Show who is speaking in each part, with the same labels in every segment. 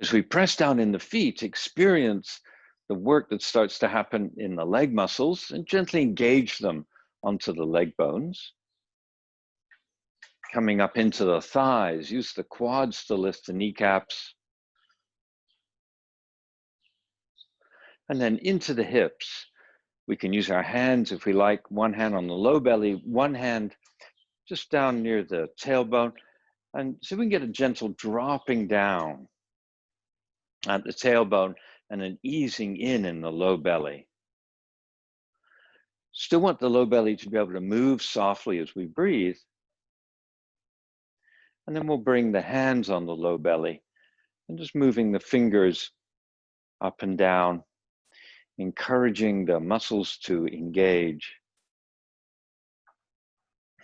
Speaker 1: As we press down in the feet, experience the work that starts to happen in the leg muscles and gently engage them onto the leg bones. Coming up into the thighs, use the quads to lift the kneecaps. And then into the hips. We can use our hands if we like, one hand on the low belly, one hand just down near the tailbone. And so we can get a gentle dropping down at the tailbone and an easing in the low belly. Still want the low belly to be able to move softly as we breathe. And then we'll bring the hands on the low belly and just moving the fingers up and down, encouraging the muscles to engage,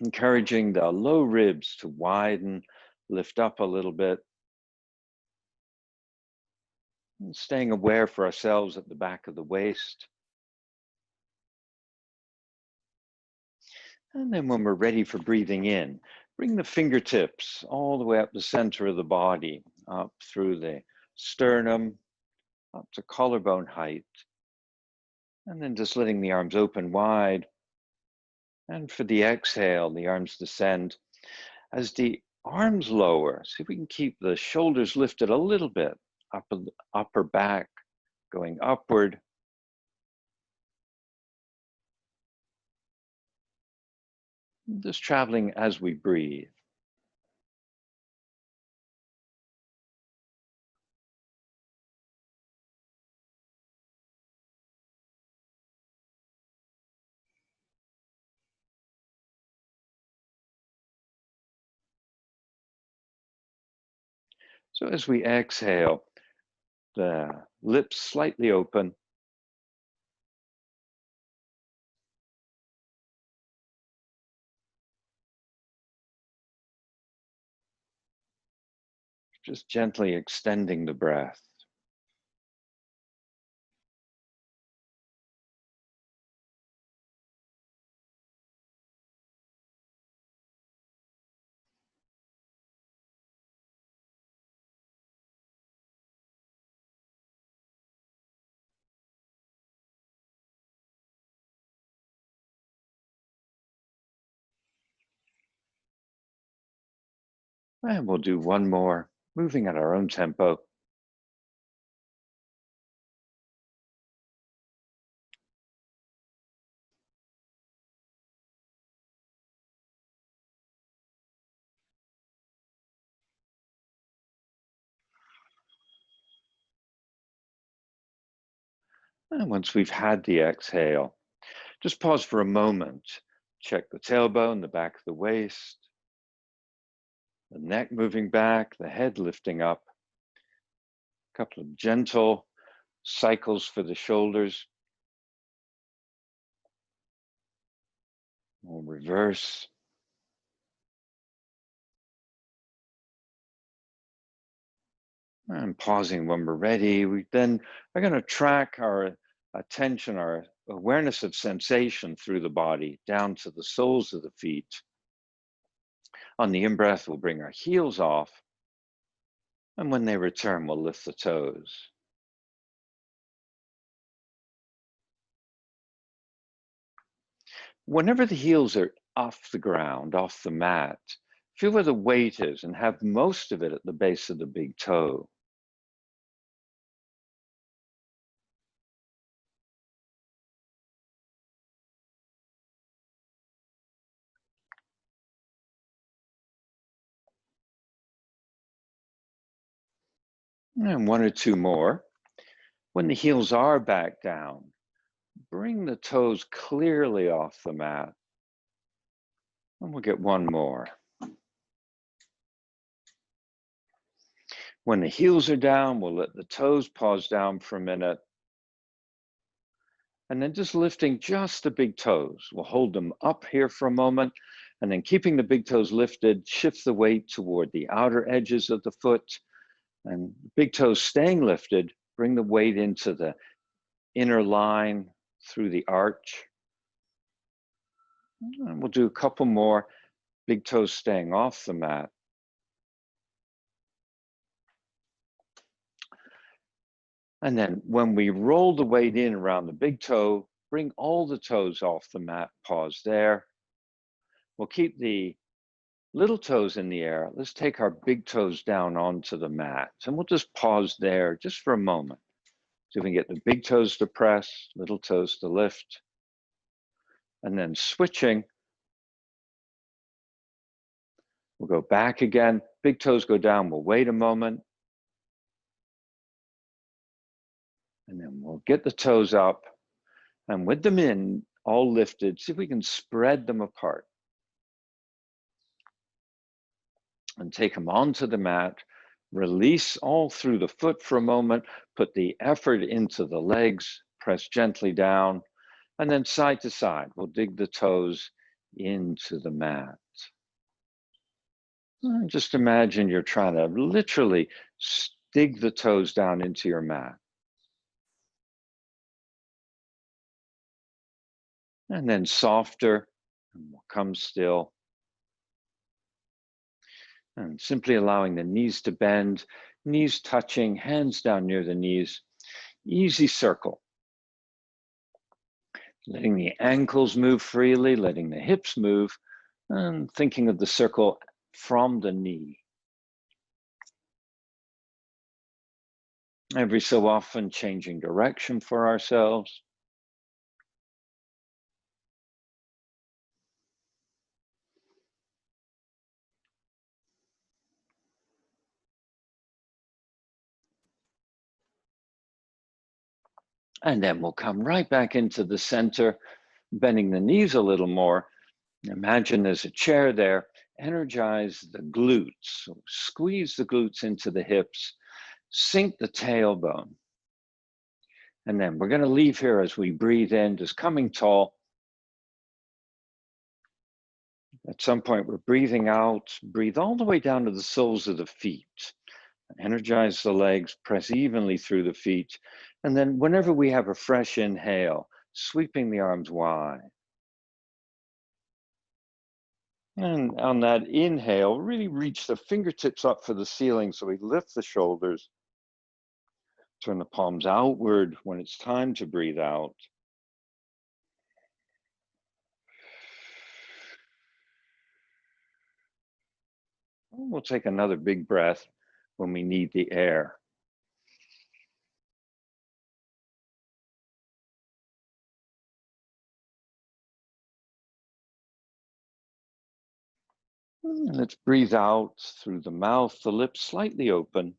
Speaker 1: encouraging the low ribs to widen, lift up a little bit, and staying aware for ourselves at the back of the waist. And then when we're ready for breathing in, bring the fingertips all the way up the center of the body, up through the sternum, up to collarbone height. And then just letting the arms open wide. And for the exhale, the arms descend. As the arms lower, see if we can keep the shoulders lifted a little bit, upper back going upward. Just traveling as we breathe. So as we exhale, the lips slightly open. Just gently extending the breath. And we'll do one more, moving at our own tempo. And once we've had the exhale, just pause for a moment. Check the tailbone, the back of the waist, the neck moving back, the head lifting up. A couple of gentle cycles for the shoulders. We'll reverse. And pausing when we're ready. We then are going to track our attention, our awareness of sensation through the body down to the soles of the feet. On the in-breath, we'll bring our heels off. And when they return, we'll lift the toes. Whenever the heels are off the ground, off the mat, feel where the weight is and have most of it at the base of the big toe. And one or two more. When the heels are back down, bring the toes clearly off the mat. And we'll get one more. When the heels are down, we'll let the toes pause down for a minute. And then just lifting just the big toes. We'll hold them up here for a moment. And then keeping the big toes lifted, shift the weight toward the outer edges of the foot. And big toes staying lifted, bring the weight into the inner line through the arch. And we'll do a couple more, big toes staying off the mat. And then when we roll the weight in around the big toe, bring all the toes off the mat, pause there. We'll keep the little toes in the air. Let's take our big toes down onto the mat. And we'll just pause there just for a moment. So we can get the big toes to press, little toes to lift. And then switching, we'll go back again. Big toes go down, we'll wait a moment. And then we'll get the toes up. And with them in, all lifted, see if we can spread them apart. And take them onto the mat, release all through the foot for a moment, put the effort into the legs, press gently down, and then side to side, we'll dig the toes into the mat. And just imagine you're trying to literally dig the toes down into your mat. And then softer, and we'll come still. And simply allowing the knees to bend, knees touching, hands down near the knees. Easy circle. Letting the ankles move freely, letting the hips move, and thinking of the circle from the knee. Every so often changing direction for ourselves. And then we'll come right back into the center, bending the knees a little more. Imagine there's a chair there. Energize the glutes. So squeeze the glutes into the hips. Sink the tailbone. And then we're going to leave here as we breathe in, just coming tall. At some point, we're breathing out. Breathe all the way down to the soles of the feet. Energize the legs, press evenly through the feet. And then whenever we have a fresh inhale, sweeping the arms wide. And on that inhale, really reach the fingertips up for the ceiling so we lift the shoulders. Turn the palms outward when it's time to breathe out. We'll take another big breath when we need the air. And let's breathe out through the mouth, the lips slightly open.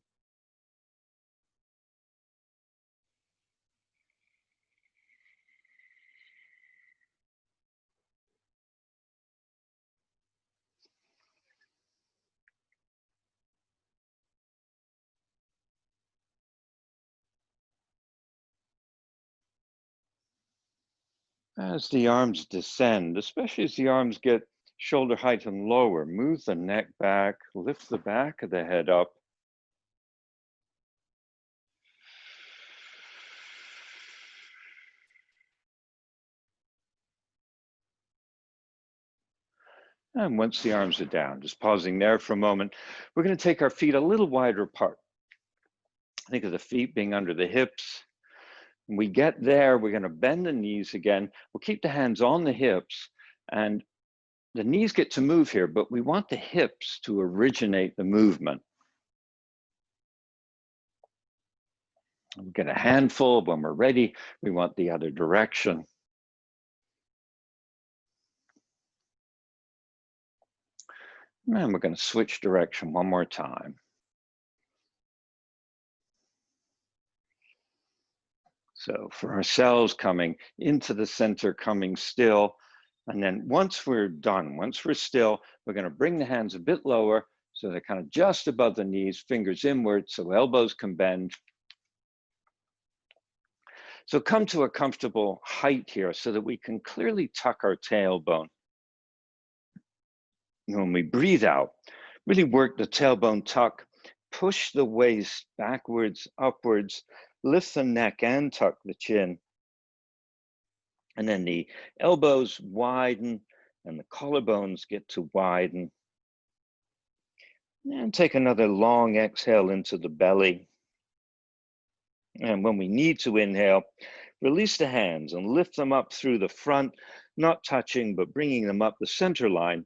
Speaker 1: As the arms descend, especially as the arms get shoulder height and lower, move the neck back, lift the back of the head up. And once the arms are down, just pausing there for a moment, we're going to take our feet a little wider apart. Think of the feet being under the hips. When we get there, we're going to bend the knees again. We'll keep the hands on the hips, and the knees get to move here, but we want the hips to originate the movement. We'll get a handful. When we're ready, we want the other direction. And we're going to switch direction one more time. So for ourselves, coming into the center, coming still. And then once we're done, once we're still, we're going to bring the hands a bit lower so they're kind of just above the knees, fingers inward so elbows can bend. So come to a comfortable height here so that we can clearly tuck our tailbone. And when we breathe out, really work the tailbone tuck, push the waist backwards, upwards, lift the neck and tuck the chin. And then the elbows widen and the collarbones get to widen. And take another long exhale into the belly. And when we need to inhale, release the hands and lift them up through the front, not touching, but bringing them up the center line.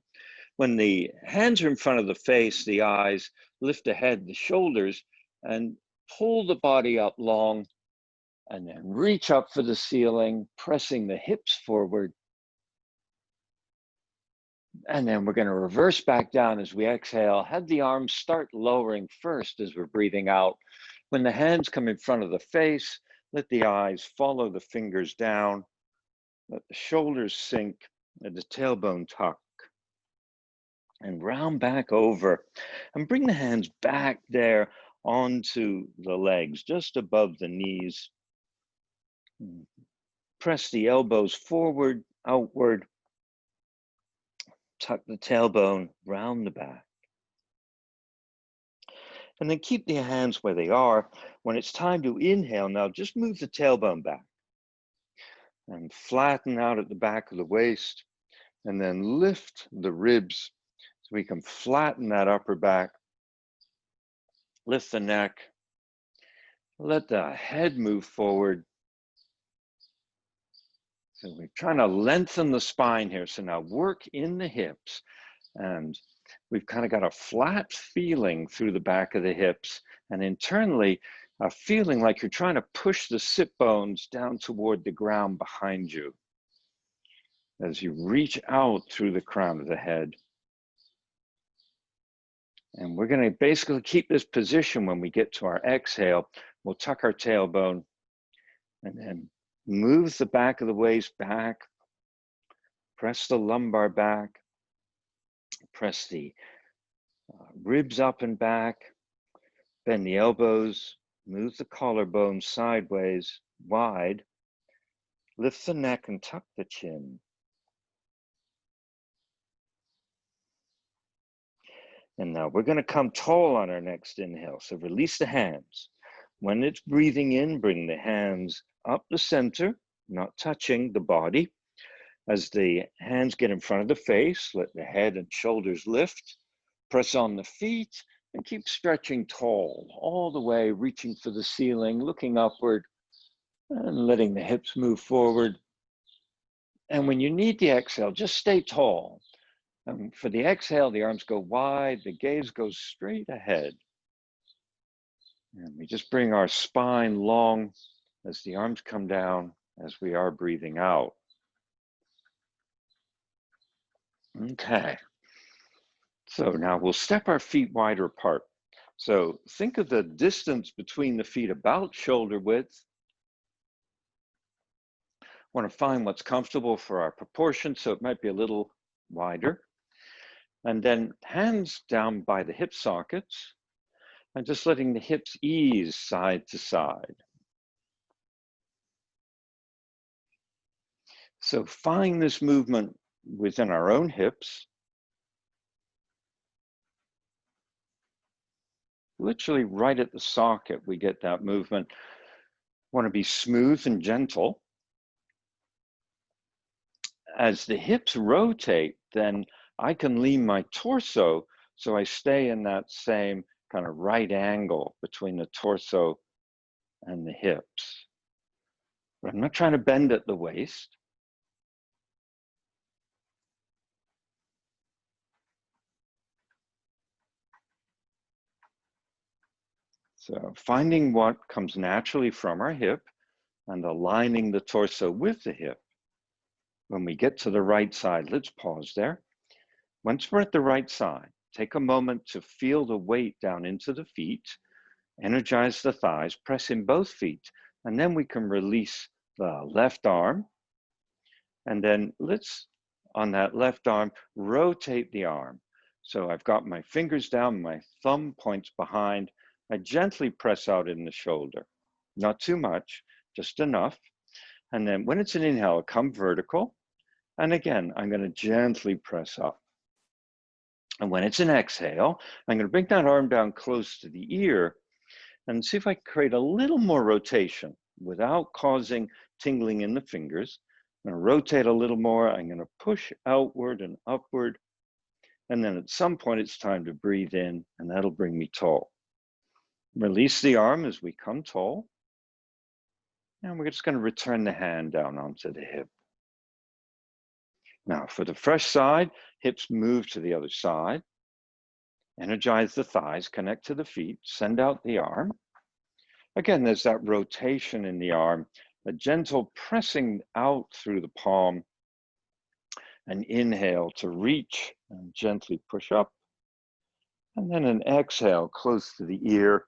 Speaker 1: When the hands are in front of the face, the eyes, lift the head, the shoulders, and pull the body up long, and then reach up for the ceiling, pressing the hips forward. And then we're going to reverse back down as we exhale. Have the arms start lowering first as we're breathing out. When the hands come in front of the face, let the eyes follow the fingers down. Let the shoulders sink and the tailbone tuck. And round back over. And bring the hands back there onto the legs, just above the knees. Press the elbows forward, outward. Tuck the tailbone round the back. And then keep the hands where they are. When it's time to inhale now, just move the tailbone back. And flatten out at the back of the waist. And then lift the ribs so we can flatten that upper back. Lift the neck. Let the head move forward. So we're trying to lengthen the spine here. So now work in the hips, and we've kind of got a flat feeling through the back of the hips, and internally a feeling like you're trying to push the sit bones down toward the ground behind you as you reach out through the crown of the head. And we're going to basically keep this position when we get to our exhale. We'll tuck our tailbone and then move the back of the waist back. Press the lumbar back, press the ribs up and back, bend the elbows, move the collarbone sideways, wide, lift the neck and tuck the chin. And now we're going to come tall on our next inhale. So release the hands. When it's breathing in, bring the hands up the center, not touching the body. As the hands get in front of the face, let the head and shoulders lift. Press on the feet and keep stretching tall, all the way, reaching for the ceiling, looking upward and letting the hips move forward. And when you need the exhale, just stay tall. And for the exhale, the arms go wide, the gaze goes straight ahead. And we just bring our spine long as the arms come down as we are breathing out. Okay. So now we'll step our feet wider apart. So think of the distance between the feet about shoulder width. Want to find what's comfortable for our proportion, so it might be a little wider. And then hands down by the hip sockets, and just letting the hips ease side to side. So find this movement within our own hips. Literally right at the socket, we get that movement. Want to be smooth and gentle. As the hips rotate, then I can lean my torso so I stay in that same kind of right angle between the torso and the hips. But I'm not trying to bend at the waist. So finding what comes naturally from our hip and aligning the torso with the hip. When we get to the right side, let's pause there. Once we're at the right side, take a moment to feel the weight down into the feet, energize the thighs, press in both feet, and then we can release the left arm. And then let's, on that left arm, rotate the arm. So I've got my fingers down, my thumb points behind. I gently press out in the shoulder, not too much, just enough. And then when it's an inhale, come vertical. And again, I'm going to gently press up. And when it's an exhale, I'm going to bring that arm down close to the ear and see if I can create a little more rotation without causing tingling in the fingers. I'm going to rotate a little more. I'm going to push outward and upward. And then at some point, it's time to breathe in, and that'll bring me tall. Release the arm as we come tall. And we're just going to return the hand down onto the hip. Now for the fresh side, hips move to the other side. Energize the thighs, connect to the feet, send out the arm. Again, there's that rotation in the arm, a gentle pressing out through the palm. An inhale to reach and gently push up. And then an exhale close to the ear.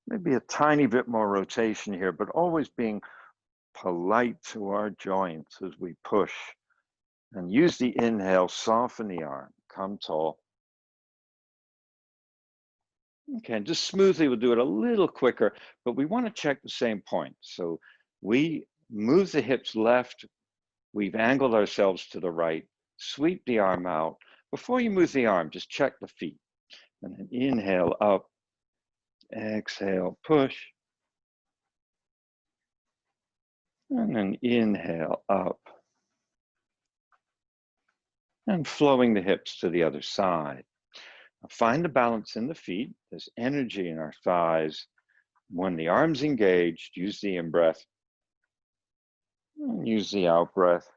Speaker 1: Maybe a tiny bit more rotation here, but always being polite to our joints as we push. And use the inhale, soften the arm, come tall. Okay, just smoothly, we'll do it a little quicker, but we want to check the same point. So we move the hips left, we've angled ourselves to the right, sweep the arm out. Before you move the arm, just check the feet. And then inhale up, exhale, push. And then inhale up. And flowing the hips to the other side. Now find the balance in the feet. There's energy in our thighs. When the arm's engaged, use the in-breath. And use the out-breath.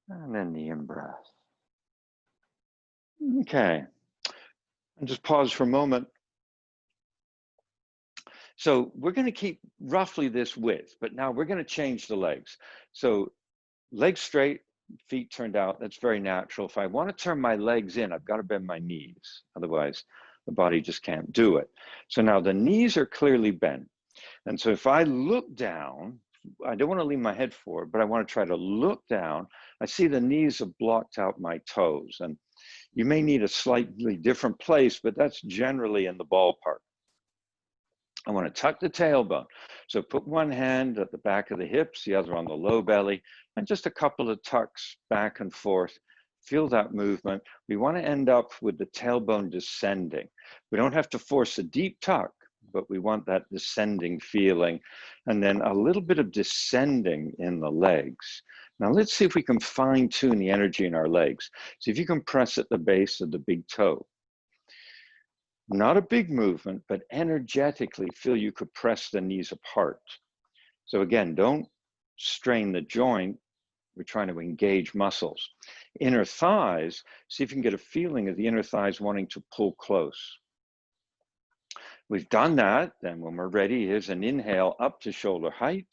Speaker 1: And then the in-breath. Okay. And just pause for a moment. So we're going to keep roughly this width, but now we're going to change the legs. So legs straight, feet turned out, that's very natural. If I want to turn my legs in, I've got to bend my knees. Otherwise, the body just can't do it. So now the knees are clearly bent. And so if I look down, I don't want to lean my head forward, but I want to try to look down. I see the knees have blocked out my toes. And you may need a slightly different place, but that's generally in the ballpark. I want to tuck the tailbone. So put one hand at the back of the hips, the other on the low belly, and just a couple of tucks back and forth. Feel that movement. We want to end up with the tailbone descending. We don't have to force a deep tuck, but we want that descending feeling. And then a little bit of descending in the legs. Now let's see if we can fine tune the energy in our legs. See if you can press at the base of the big toe. Not a big movement, but energetically feel you could press the knees apart. So again, don't strain the joint. We're trying to engage muscles. Inner thighs, see if you can get a feeling of the inner thighs wanting to pull close. We've done that. Then when we're ready, here's an inhale up to shoulder height.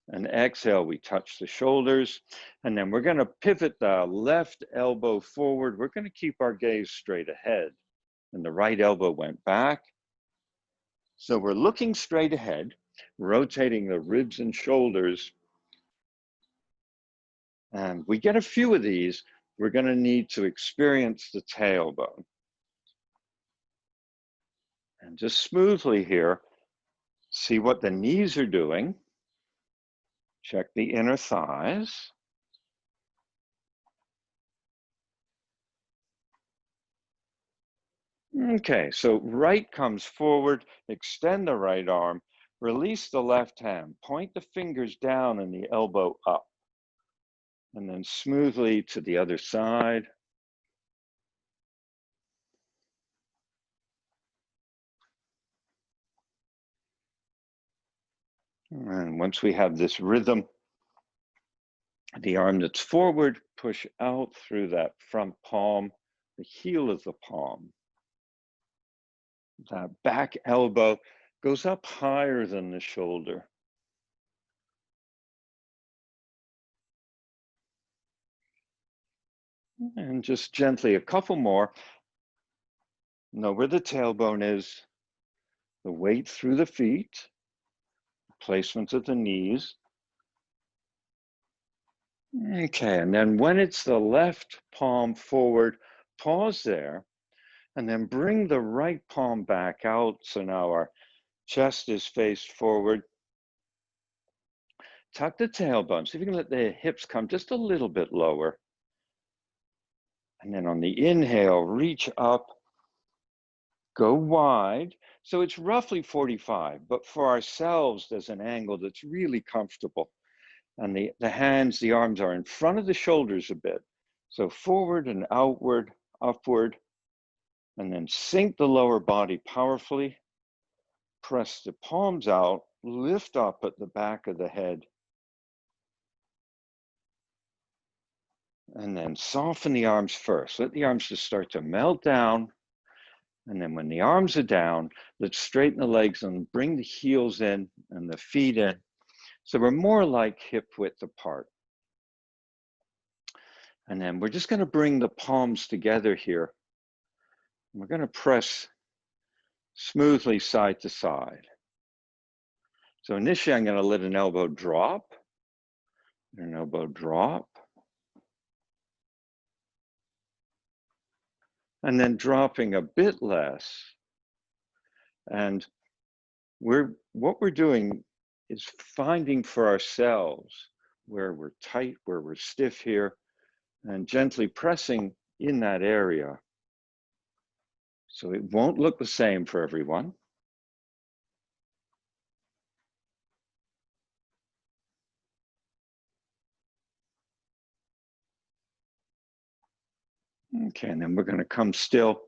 Speaker 1: An exhale, we touch the shoulders. And then we're going to pivot the left elbow forward. We're going to keep our gaze straight ahead. And the right elbow went back. So we're looking straight ahead, rotating the ribs and shoulders. And we get a few of these, we're going to need to experience the tailbone. And just smoothly here, see what the knees are doing. Check the inner thighs. Okay, so right comes forward, extend the right arm, release the left hand, point the fingers down and the elbow up, and then smoothly to the other side. And once we have this rhythm, the arm that's forward, push out through that front palm, the heel of the palm. That back elbow goes up higher than the shoulder. And just gently, a couple more. Know where the tailbone is, the weight through the feet, placement of the knees. Okay, and then when it's the left palm forward, pause there, and then bring the right palm back out. So now our chest is faced forward. Tuck the tailbone. See if you can let the hips come just a little bit lower. And then on the inhale, reach up, go wide. So it's roughly 45, but for ourselves, there's an angle that's really comfortable. And the hands, the arms are in front of the shoulders a bit. So forward and outward, upward, and then sink the lower body powerfully. press the palms out, lift up at the back of the head, and then soften the arms first. Let the arms just start to melt down. And then when the arms are down, let's straighten the legs and bring the heels in and the feet in. So we're more like hip width apart. And then we're just going to bring the palms together here. We're going to press smoothly side to side. So initially, I'm going to let an elbow drop, an elbow drop, and then dropping a bit less. And what we're doing is finding for ourselves where we're tight, where we're stiff here, and gently pressing in that area. So it won't look the same for everyone. Okay, and then we're going to come still.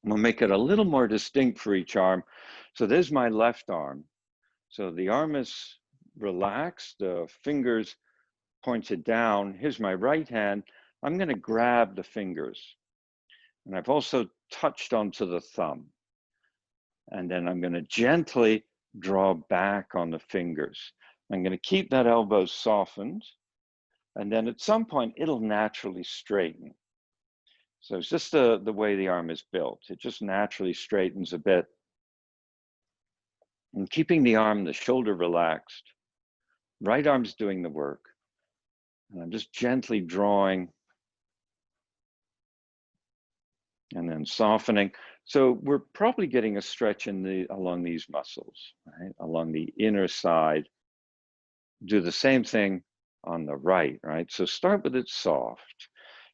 Speaker 1: We'll make it a little more distinct for each arm. So there's my left arm. So the arm is relaxed, the fingers pointed down. Here's my right hand. I'm going to grab the fingers. And I've also touched onto the thumb. And then I'm going to gently draw back on the fingers. I'm going to keep that elbow softened. And then at some point, it'll naturally straighten. So it's just the way the arm is built. It just naturally straightens a bit. And keeping the arm, the shoulder relaxed. Right arm's doing the work. And I'm just gently drawing and then softening. So we're probably getting a stretch along these muscles, right? Along the inner side. Do the same thing on the right, right? So start with it soft.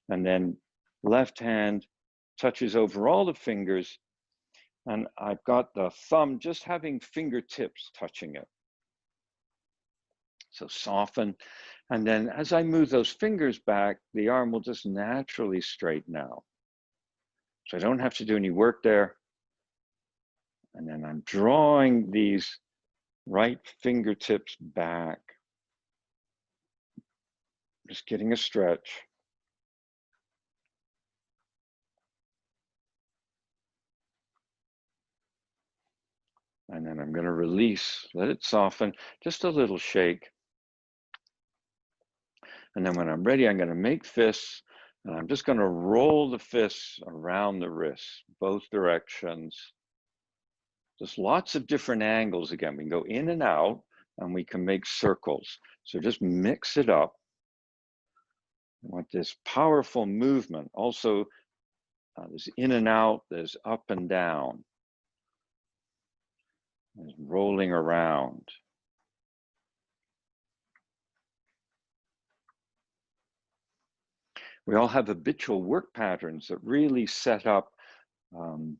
Speaker 1: And then left hand touches over all the fingers. And I've got the thumb just having fingertips touching it. So soften. And then as I move those fingers back, the arm will just naturally straighten out. So I don't have to do any work there. And then I'm drawing these right fingertips back. Just getting a stretch. And then I'm going to release, let it soften, just a little shake. And then when I'm ready, I'm going to make fists, and I'm just going to roll the fists around the wrists, both directions. Just lots of different angles. Again, we can go in and out, and we can make circles. So just mix it up. I want this powerful movement. Also, there's in and out, there's up and down. There's rolling around. We all have habitual work patterns that really set up kind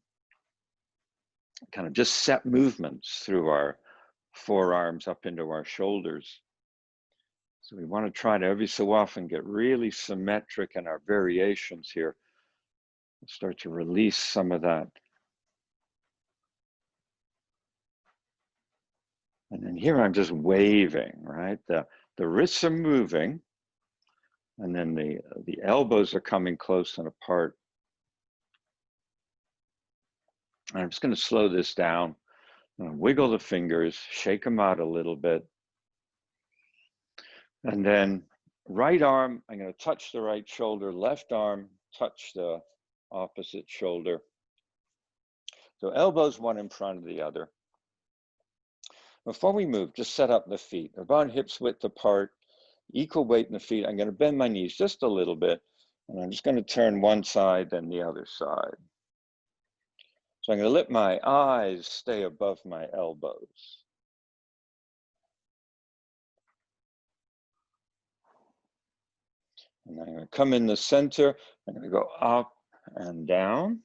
Speaker 1: of just set movements through our forearms up into our shoulders. So we want to try to every so often get really symmetric in our variations here. Start to release some of that. And then here I'm just waving, right? The wrists are moving, and then the elbows are coming close and apart. And I'm just going to slow this down. Wiggle the fingers, shake them out a little bit. And then right arm, I'm going to touch the right shoulder, left arm, touch the opposite shoulder. So elbows one in front of the other. Before we move, just set up the feet. They're about hips width apart, equal weight in the feet. I'm going to bend my knees just a little bit, and I'm just going to turn one side, then the other side. So I'm going to let my eyes stay above my elbows. And I'm going to come in the center. I'm going to go up and down.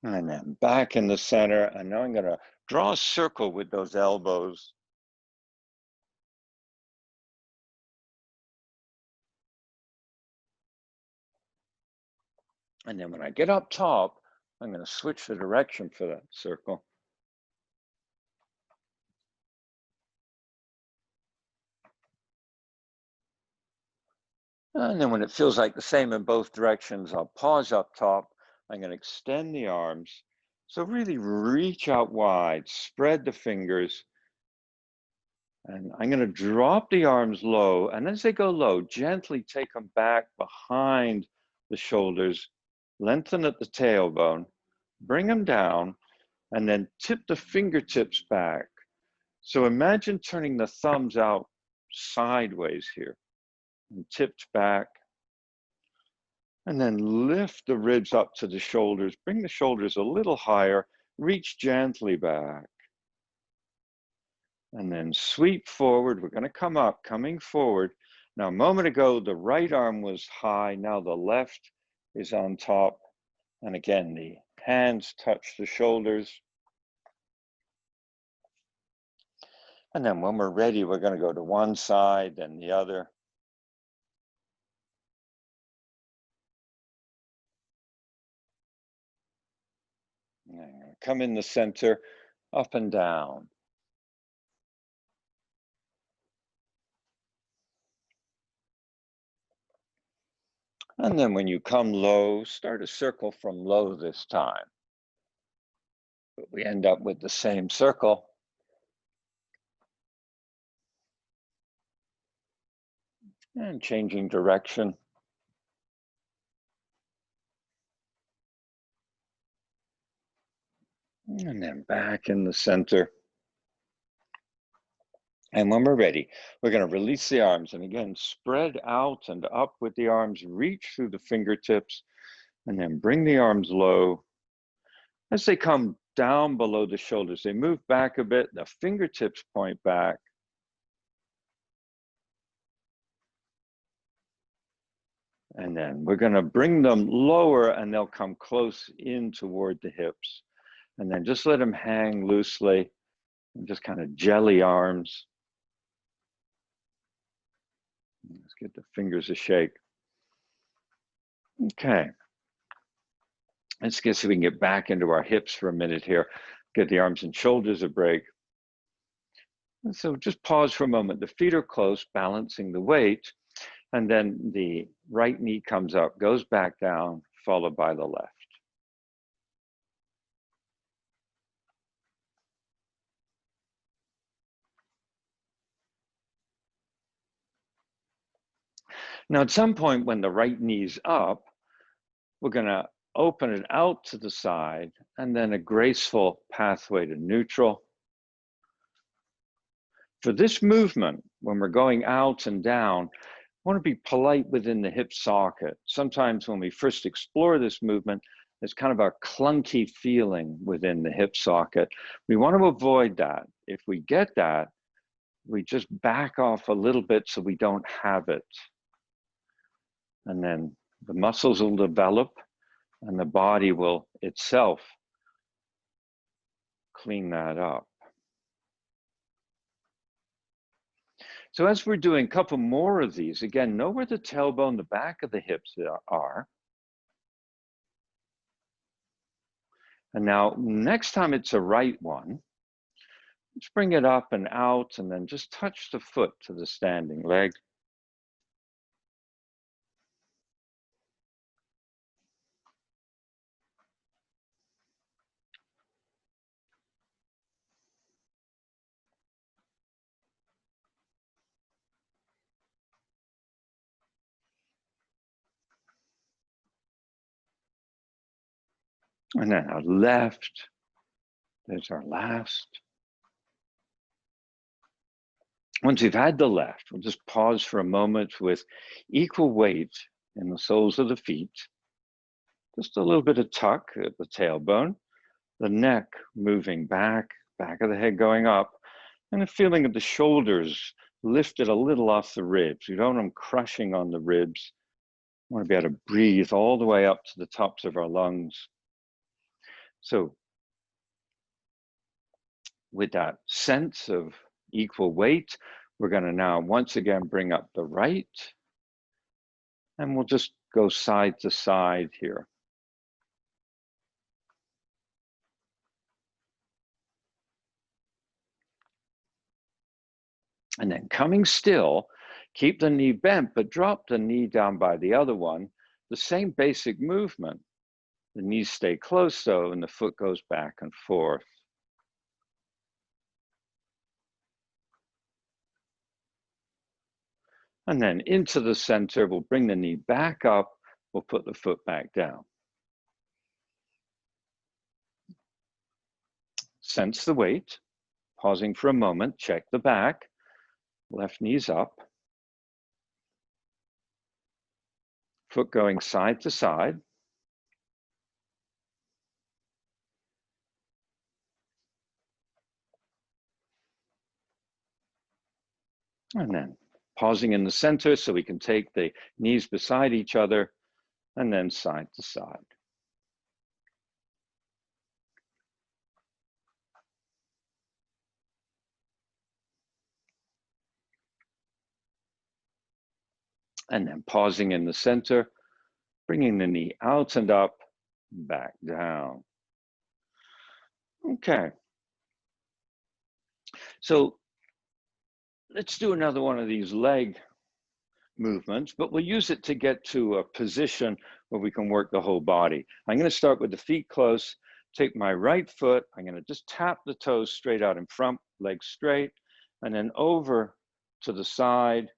Speaker 1: And then back in the center. And now I'm going to draw a circle with those elbows. And then when I get up top, I'm going to switch the direction for that circle. And then when it feels like the same in both directions, I'll pause up top. I'm going to extend the arms. So really reach out wide, spread the fingers. And I'm going to drop the arms low. And as they go low, gently take them back behind the shoulders, lengthen at the tailbone, bring them down, and then tip the fingertips back. So imagine turning the thumbs out sideways here and tipped back. And then lift the ribs up to the shoulders. Bring the shoulders a little higher. Reach gently back. And then sweep forward. We're going to come up, coming forward. Now, a moment ago, the right arm was high. Now the left is on top. And again, the hands touch the shoulders. And then when we're ready, we're going to go to one side, then the other. Come in the center, up and down. And then when you come low, start a circle from low this time. But we end up with the same circle. And changing direction. And then back in the center. And when we're ready, we're going to release the arms. And again, spread out and up with the arms. Reach through the fingertips. And then bring the arms low. As they come down below the shoulders, they move back a bit. The fingertips point back. And then we're going to bring them lower and they'll come close in toward the hips. And then just let them hang loosely and just kind of jelly arms. Let's get the fingers a shake. Okay. Let's see if we can get back into our hips for a minute here. Get the arms and shoulders a break. And so just pause for a moment. The feet are close, balancing the weight. And then the right knee comes up, goes back down, followed by the left. Now, at some point when the right knee's up, we're going to open it out to the side and then a graceful pathway to neutral. For this movement, when we're going out and down, I want to be polite within the hip socket. Sometimes when we first explore this movement, there's kind of a clunky feeling within the hip socket. We want to avoid that. If we get that, we just back off a little bit so we don't have it. And then the muscles will develop and the body will itself clean that up. So as we're doing a couple more of these, again, know where the tailbone, the back of the hips are. And now next time it's a right one, let's bring it up and out and then just touch the foot to the standing leg. And then our left, there's our last. Once we've had the left, we'll just pause for a moment with equal weight in the soles of the feet. Just a little bit of tuck at the tailbone, the neck moving back, back of the head going up, and a feeling of the shoulders lifted a little off the ribs. We don't want them crushing on the ribs. We want to be able to breathe all the way up to the tops of our lungs. So with that sense of equal weight, we're going to now once again bring up the right, and we'll just go side to side here. And then coming still, keep the knee bent, but drop the knee down by the other one. The same basic movement. The knees stay close though, and the foot goes back and forth. And then into the center, we'll bring the knee back up, we'll put the foot back down. Sense the weight, pausing for a moment, check the back, left knee's up. Foot going side to side. And then pausing in the center so we can take the knees beside each other and then side to side. And then pausing in the center, bringing the knee out and up, back down. Okay. So let's do another one of these leg movements, but we'll use it to get to a position where we can work the whole body. I'm going to start with the feet close, take my right foot, I'm going to just tap the toes straight out in front, legs straight, and then over to the side,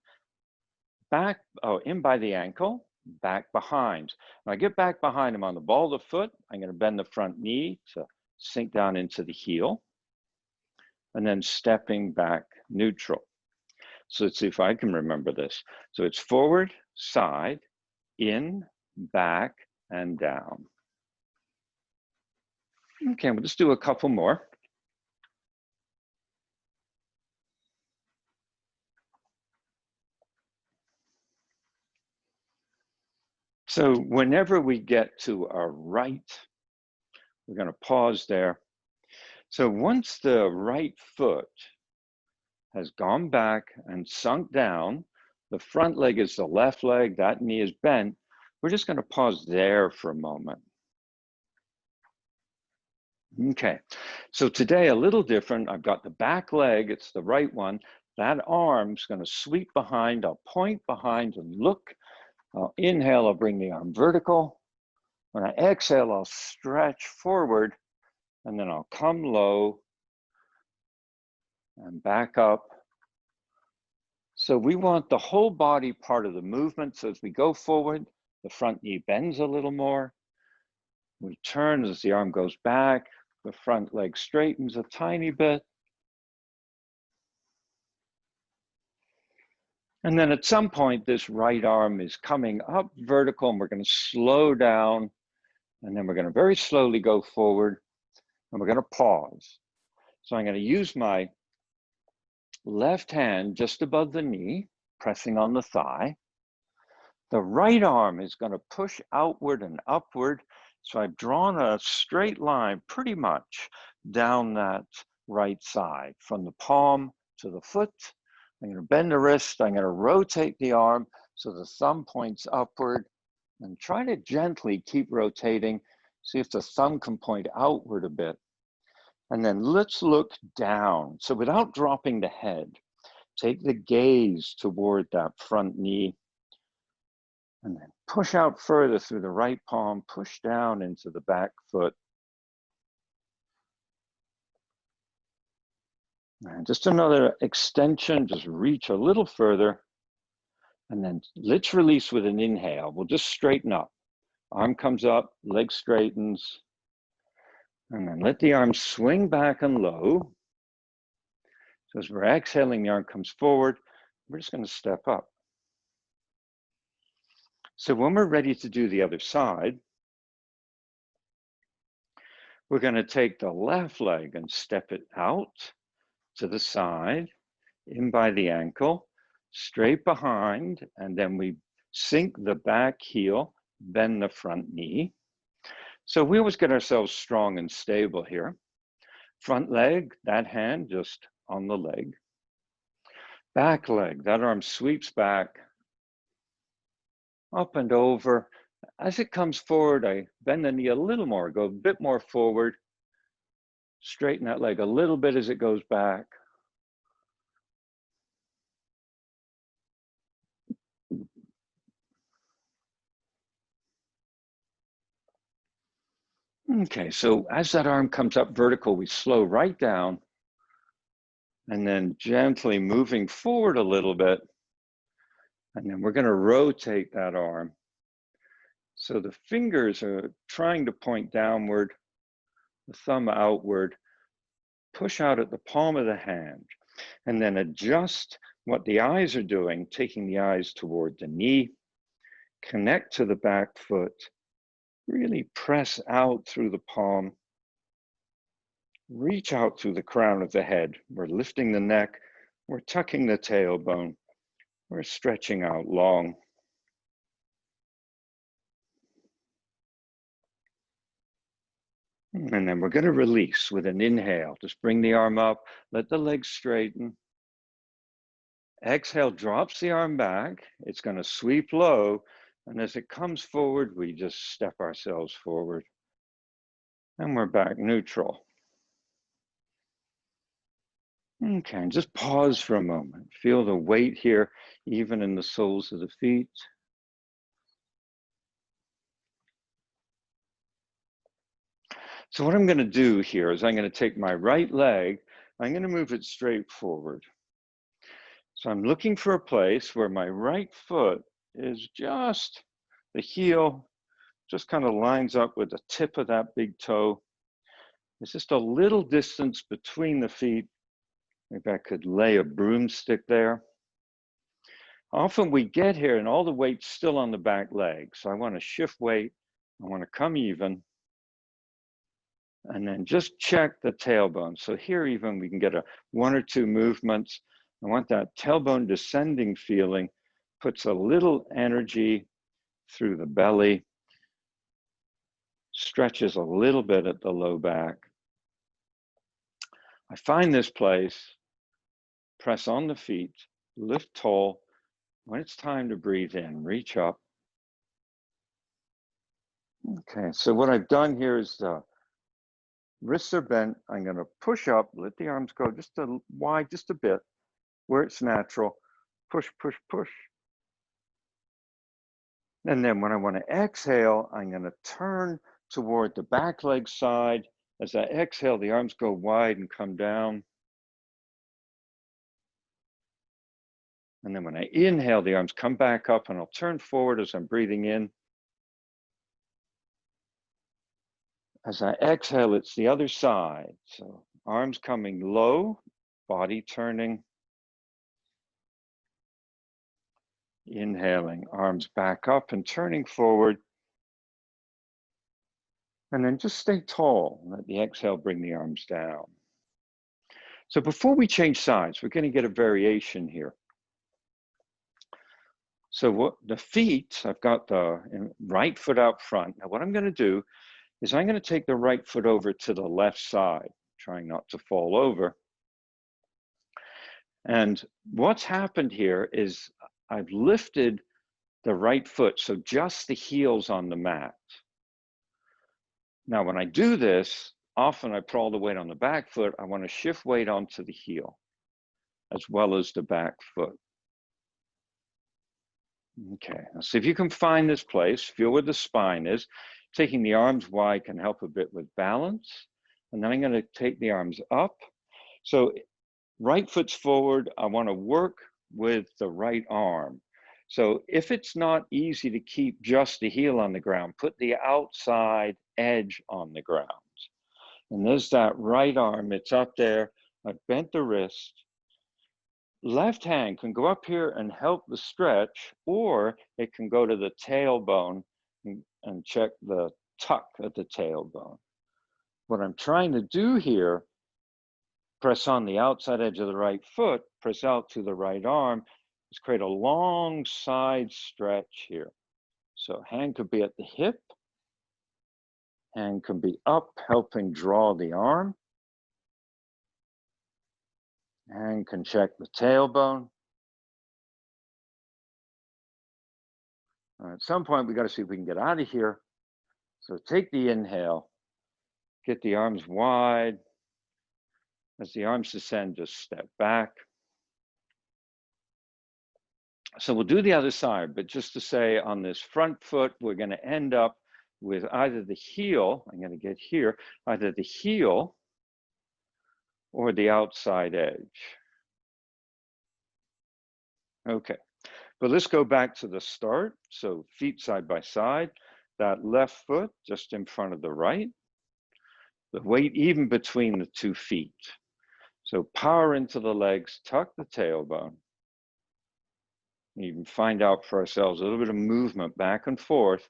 Speaker 1: back, in by the ankle, back behind. When I get back behind, I'm on the ball of the foot, I'm going to bend the front knee to sink down into the heel, and then stepping back neutral. So let's see if I can remember this. So it's forward, side, in, back, and down. Okay, we'll just do a couple more. So whenever we get to our right, we're going to pause there. So once the right foot has gone back and sunk down, the front leg is the left leg, that knee is bent, we're just going to pause there for a moment. Okay, so today a little different. I've got the back leg, it's the right one. That arm's going to sweep behind, I'll point behind and look. I'll inhale, I'll bring the arm vertical. When I exhale, I'll stretch forward, and then I'll come low and back up. So we want the whole body part of the movement. So as we go forward, the front knee bends a little more. We turn as the arm goes back, the front leg straightens a tiny bit. And then at some point, this right arm is coming up vertical, and we're going to slow down. And then we're going to very slowly go forward, and we're going to pause. So I'm going to use my left hand just above the knee, pressing on the thigh. The right arm is going to push outward and upward. So I've drawn a straight line pretty much down that right side, from the palm to the foot. I'm going to bend the wrist, I'm going to rotate the arm so the thumb points upward, and try to gently keep rotating. See if the thumb can point outward a bit. And then let's look down. So without dropping the head, take the gaze toward that front knee. And then push out further through the right palm, push down into the back foot. And just another extension, just reach a little further. And then let's release with an inhale. We'll just straighten up. Arm comes up, leg straightens. And then let the arm swing back and low. So as we're exhaling, the arm comes forward. We're just going to step up. So when we're ready to do the other side, we're going to take the left leg and step it out to the side, in by the ankle, straight behind, and then we sink the back heel, bend the front knee. So we always get ourselves strong and stable here. Front leg, that hand just on the leg. Back leg, that arm sweeps back, up and over. As it comes forward, I bend the knee a little more, go a bit more forward, straighten that leg a little bit as it goes back. Okay, so as that arm comes up vertical, we slow right down and then gently moving forward a little bit. And then we're going to rotate that arm. So the fingers are trying to point downward, the thumb outward, push out at the palm of the hand, and then adjust what the eyes are doing, taking the eyes toward the knee, connect to the back foot, really press out through the palm, reach out through the crown of the head. We're lifting the neck, we're tucking the tailbone, we're stretching out long. And then we're going to release with an inhale. Just bring the arm up, let the legs straighten. Exhale, drops the arm back. It's going to sweep low. And as it comes forward, we just step ourselves forward. And we're back neutral. Okay, and just pause for a moment. Feel the weight here, even in the soles of the feet. So what I'm going to do here is I'm going to take my right leg, I'm going to move it straight forward. So I'm looking for a place where my right foot is just, the heel just kind of lines up with the tip of that big toe. There's just a little distance between the feet. Maybe I could lay a broomstick there. Often we get here and all the weight's still on the back leg. So I want to shift weight. I want to come even. And then just check the tailbone. So here even we can get a 1 or 2 movements. I want that tailbone descending feeling, puts a little energy through the belly, stretches a little bit at the low back. I find this place, press on the feet, lift tall. When it's time to breathe in, reach up. Okay, so what I've done here is the wrists are bent. I'm going to push up, let the arms go just a wide, just a bit, where it's natural. Push, push, push. And then when I want to exhale, I'm going to turn toward the back leg side. As I exhale, the arms go wide and come down. And then when I inhale, the arms come back up and I'll turn forward as I'm breathing in. As I exhale, it's the other side. So arms coming low, body turning. Inhaling, arms back up and turning forward. And then just stay tall. Let the exhale bring the arms down. So before we change sides, we're going to get a variation here. So what the feet, I've got the right foot out front. Now what I'm going to do is I'm going to take the right foot over to the left side, trying not to fall over. And what's happened here is I've lifted the right foot, so just the heel's on the mat. Now, when I do this, often I put all the weight on the back foot. I want to shift weight onto the heel as well as the back foot. Okay, now see if you can find this place, feel where the spine is. Taking the arms wide can help a bit with balance. And then I'm going to take the arms up. So right foot's forward. I want to work with the right arm. So if it's not easy to keep just the heel on the ground, put the outside edge on the ground. And there's that right arm, it's up there. I've bent the wrist. Left hand can go up here and help the stretch, or it can go to the tailbone and check the tuck at the tailbone. What I'm trying to do here, press on the outside edge of the right foot, press out to the right arm, is create a long side stretch here. So hand could be at the hip, hand can be up, helping draw the arm. Hand can check the tailbone. At some point, we got to see if we can get out of here. So take the inhale, get the arms wide. As the arms descend, just step back. So we'll do the other side, but just to say on this front foot, we're going to end up with either the heel, I'm going to get here, either the heel or the outside edge. Okay, but let's go back to the start. So feet side by side, that left foot just in front of the right, the weight even between the 2 feet. So power into the legs, tuck the tailbone. Even find out for ourselves a little bit of movement back and forth,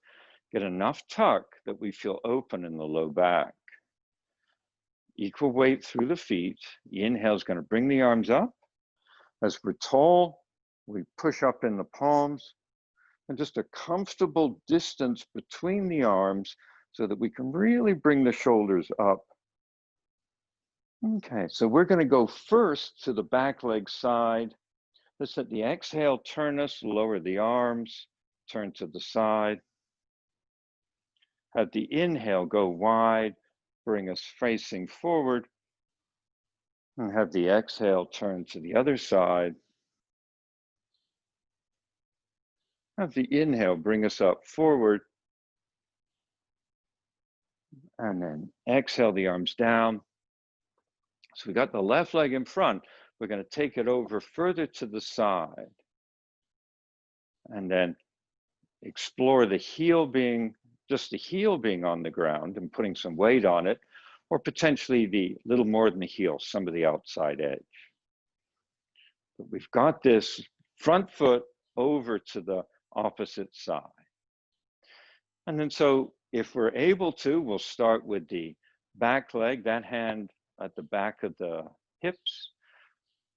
Speaker 1: get enough tuck that we feel open in the low back. Equal weight through the feet. The inhale is going to bring the arms up. As we're tall, we push up in the palms, and just a comfortable distance between the arms so that we can really bring the shoulders up. Okay, so we're going to go first to the back leg side. Let's at the exhale, turn us, lower the arms, turn to the side. At the inhale, go wide, bring us facing forward. And have the exhale, turn to the other side. Have the inhale, bring us up forward. And then exhale the arms down. So we got the left leg in front. We're going to take it over further to the side. And then explore the heel being, just the heel being on the ground and putting some weight on it, or potentially the little more than the heel, some of the outside edge. But we've got this front foot over to the opposite side. And then so if we're able to, we'll start with the back leg, that hand at the back of the hips.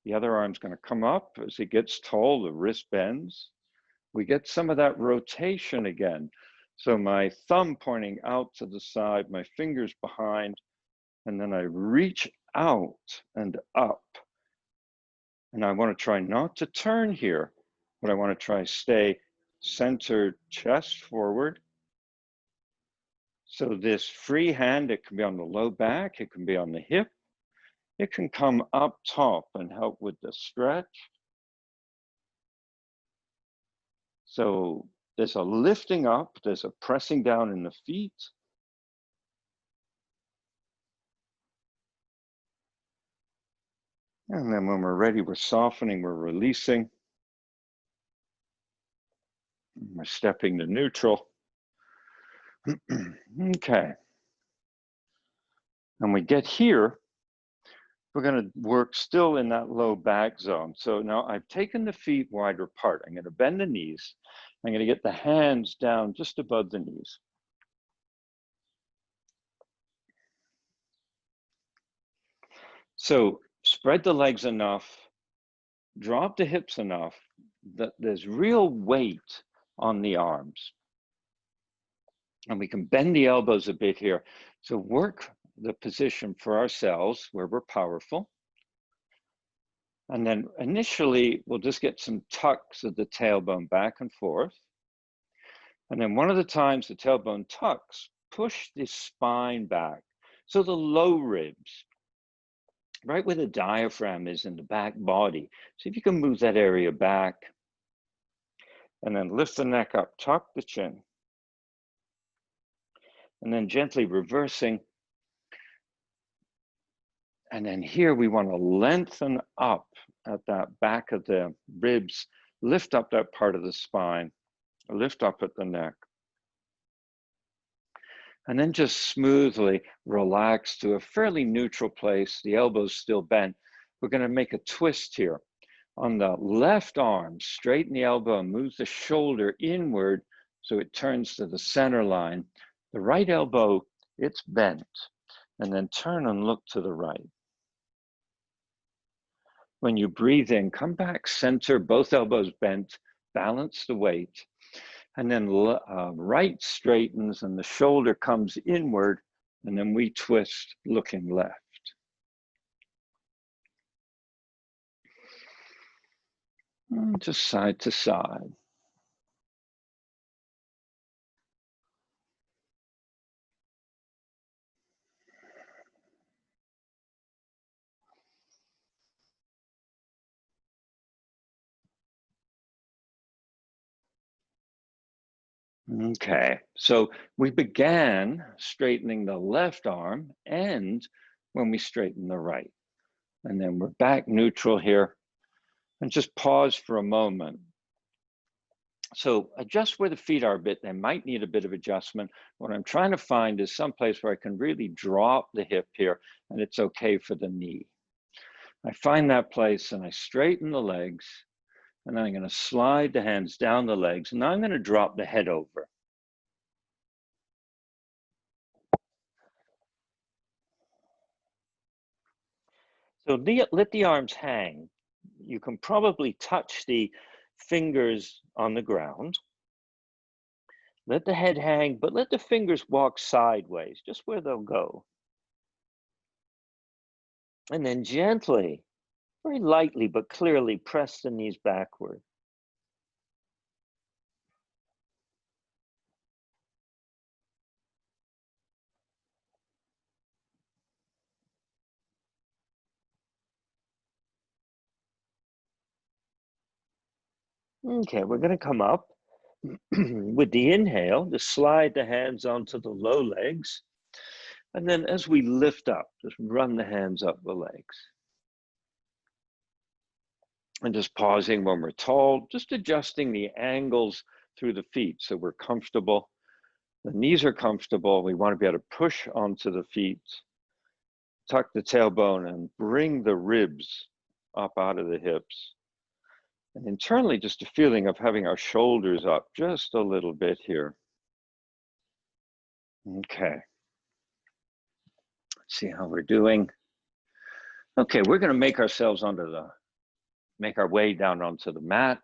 Speaker 1: The other arm's going to come up as it gets tall, the wrist bends. We get some of that rotation again. So my thumb pointing out to the side, my fingers behind, and then I reach out and up. And I want to try not to turn here, but I want to try stay centered, chest forward. So this free hand, it can be on the low back, it can be on the hip, it can come up top and help with the stretch. So there's a lifting up, there's a pressing down in the feet. And then when we're ready, we're softening, we're releasing. We're stepping to neutral. Okay. And we get here, we're going to work still in that low back zone. So now I've taken the feet wider apart. I'm going to bend the knees. I'm going to get the hands down just above the knees. So spread the legs enough, drop the hips enough that there's real weight on the arms. And we can bend the elbows a bit here. So work the position for ourselves where we're powerful. And then initially, we'll just get some tucks of the tailbone back and forth. And then one of the times the tailbone tucks, push the spine back. So the low ribs, right where the diaphragm is in the back body. See if you can move that area back. And then lift the neck up, tuck the chin. And then gently reversing. And then here we want to lengthen up at that back of the ribs, lift up that part of the spine, lift up at the neck. And then just smoothly relax to a fairly neutral place, the elbows still bent. We're going to make a twist here. On the left arm, straighten the elbow and move the shoulder inward so it turns to the center line. The right elbow, it's bent. And then turn and look to the right. When you breathe in, come back, center, both elbows bent, balance the weight. And then right straightens and the shoulder comes inward, and then we twist looking left. And just side to side. Okay, so we began straightening the left arm and when we straighten the right. And then we're back neutral here and just pause for a moment. So adjust where the feet are a bit. They might need a bit of adjustment. What I'm trying to find is some place where I can really drop the hip here and it's okay for the knee. I find that place and I straighten the legs and then I'm going to slide the hands down the legs and now I'm going to drop the head over. So let the arms hang. You can probably touch the fingers on the ground. Let the head hang, but let the fingers walk sideways, just where they'll go. And then gently, very lightly, but clearly press the knees backward. Okay, we're going to come up with the inhale, just slide the hands onto the low legs. And then as we lift up, just run the hands up the legs. And just pausing when we're tall, just adjusting the angles through the feet so we're comfortable. The knees are comfortable. We want to be able to push onto the feet, tuck the tailbone and bring the ribs up out of the hips. And internally, just a feeling of having our shoulders up just a little bit here. Okay. Let's see how we're doing. Okay, we're going to make ourselves make our way down onto the mat.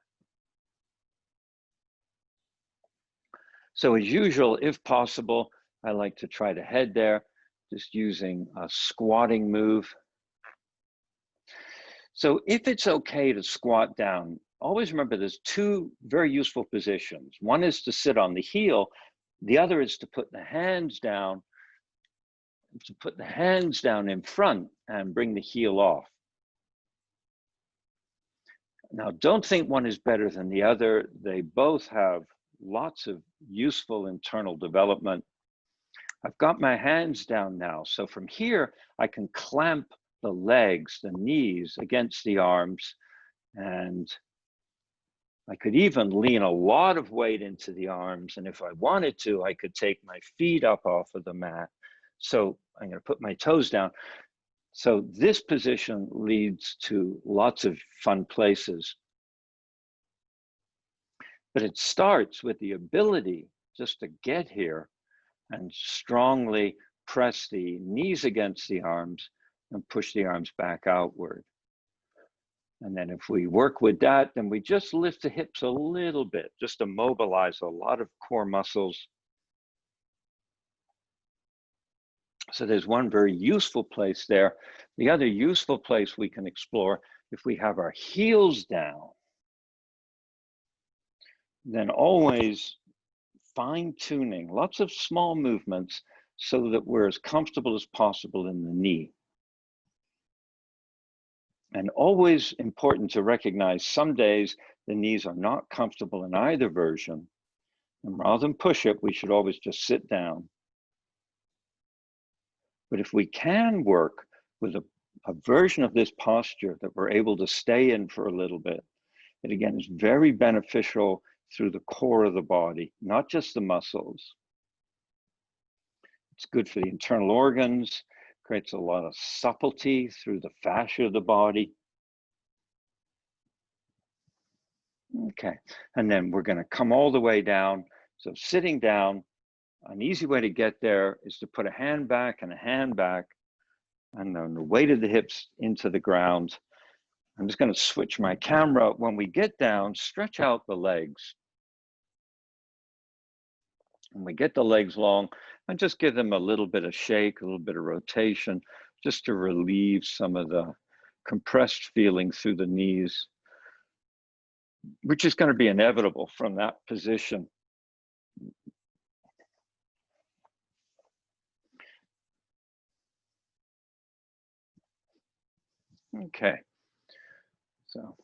Speaker 1: So as usual, if possible, I like to try to head there, just using a squatting move. So if it's okay to squat down, always remember there's two very useful positions. One is to sit on the heel. The other is to put the hands down, in front and bring the heel off. Now, don't think one is better than the other. They both have lots of useful internal development. I've got my hands down now. So from here, I can clamp the legs, the knees against the arms, and I could even lean a lot of weight into the arms. And if I wanted to, I could take my feet up off of the mat. So I'm going to put my toes down. So this position leads to lots of fun places. But it starts with the ability just to get here and strongly press the knees against the arms and push the arms back outward. And then if we work with that, then we just lift the hips a little bit, just to mobilize a lot of core muscles. So there's one very useful place there. The other useful place we can explore, if we have our heels down, then always fine-tuning, lots of small movements so that we're as comfortable as possible in the knee. And always important to recognize some days the knees are not comfortable in either version. And rather than push it, we should always just sit down. But if we can work with a version of this posture that we're able to stay in for a little bit, it again is very beneficial through the core of the body, not just the muscles. It's good for the internal organs, creates a lot of subtlety through the fascia of the body. Okay, and then we're going to come all the way down. So sitting down, an easy way to get there is to put a hand back and a hand back, and then the weight of the hips into the ground. I'm just going to switch my camera. When we get down, stretch out the legs. And we get the legs long and just give them a little bit of shake, a little bit of rotation, just to relieve some of the compressed feeling through the knees, which is going to be inevitable from that position. Okay, so.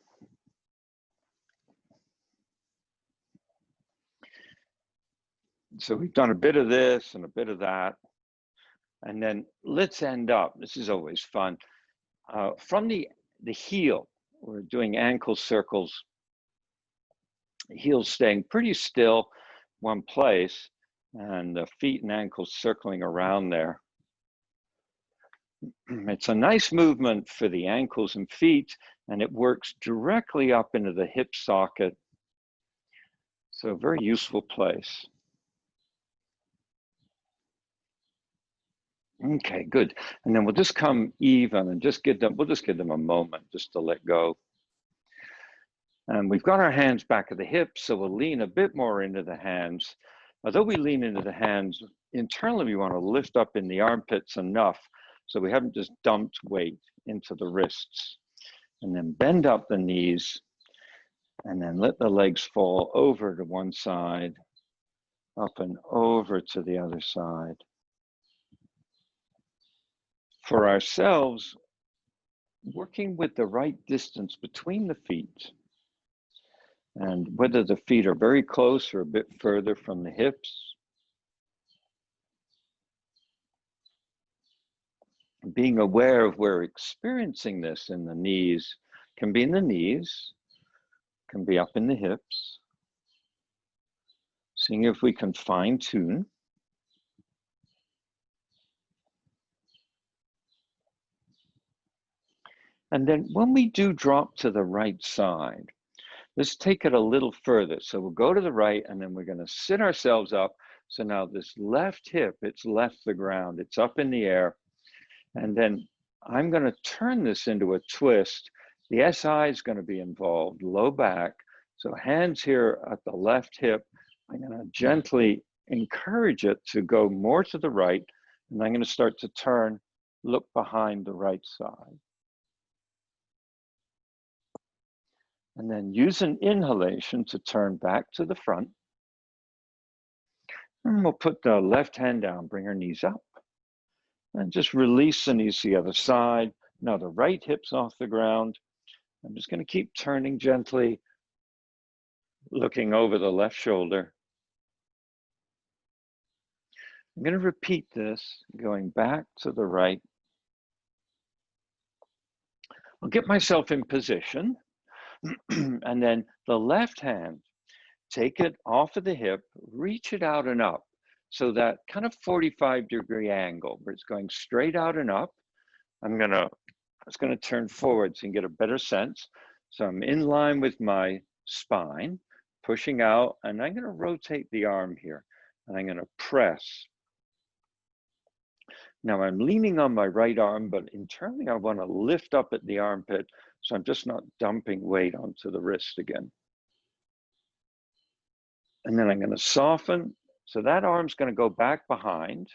Speaker 1: So we've done a bit of this and a bit of that. And then let's end up, this is always fun, from the heel. We're doing ankle circles, heels staying pretty still, one place, and the feet and ankles circling around there. It's a nice movement for the ankles and feet, and it works directly up into the hip socket. So a very useful place. Okay, good. And then we'll just come even and just we'll just give them a moment just to let go. And we've got our hands back at the hips, so we'll lean a bit more into the hands. Although we lean into the hands, internally we want to lift up in the armpits enough so we haven't just dumped weight into the wrists. And then bend up the knees, and then let the legs fall over to one side, up and over to the other side. For ourselves, working with the right distance between the feet, and whether the feet are very close or a bit further from the hips. Being aware of where we're experiencing this in the knees, can be in the knees, can be up in the hips. Seeing if we can fine tune. And then when we do drop to the right side, let's take it a little further. So we'll go to the right, and then we're going to sit ourselves up. So now this left hip, it's left the ground, it's up in the air. And then I'm going to turn this into a twist. The SI is going to be involved, low back. So hands here at the left hip. I'm going to gently encourage it to go more to the right. And I'm going to start to turn, look behind the right side. And then use an inhalation to turn back to the front. And we'll put the left hand down, bring our knees up. And just release the knees to the other side. Now the right hip's off the ground. I'm just going to keep turning gently, looking over the left shoulder. I'm going to repeat this, going back to the right. I'll get myself in position. And then the left hand, take it off of the hip, reach it out and up. So that kind of 45-degree angle where it's going straight out and up. It's going to turn forward so you can get a better sense. So I'm in line with my spine, pushing out, and I'm going to rotate the arm here. And I'm going to press. Now I'm leaning on my right arm, but internally I want to lift up at the armpit, so I'm just not dumping weight onto the wrist again. And then I'm going to soften. So that arm's going to go back behind.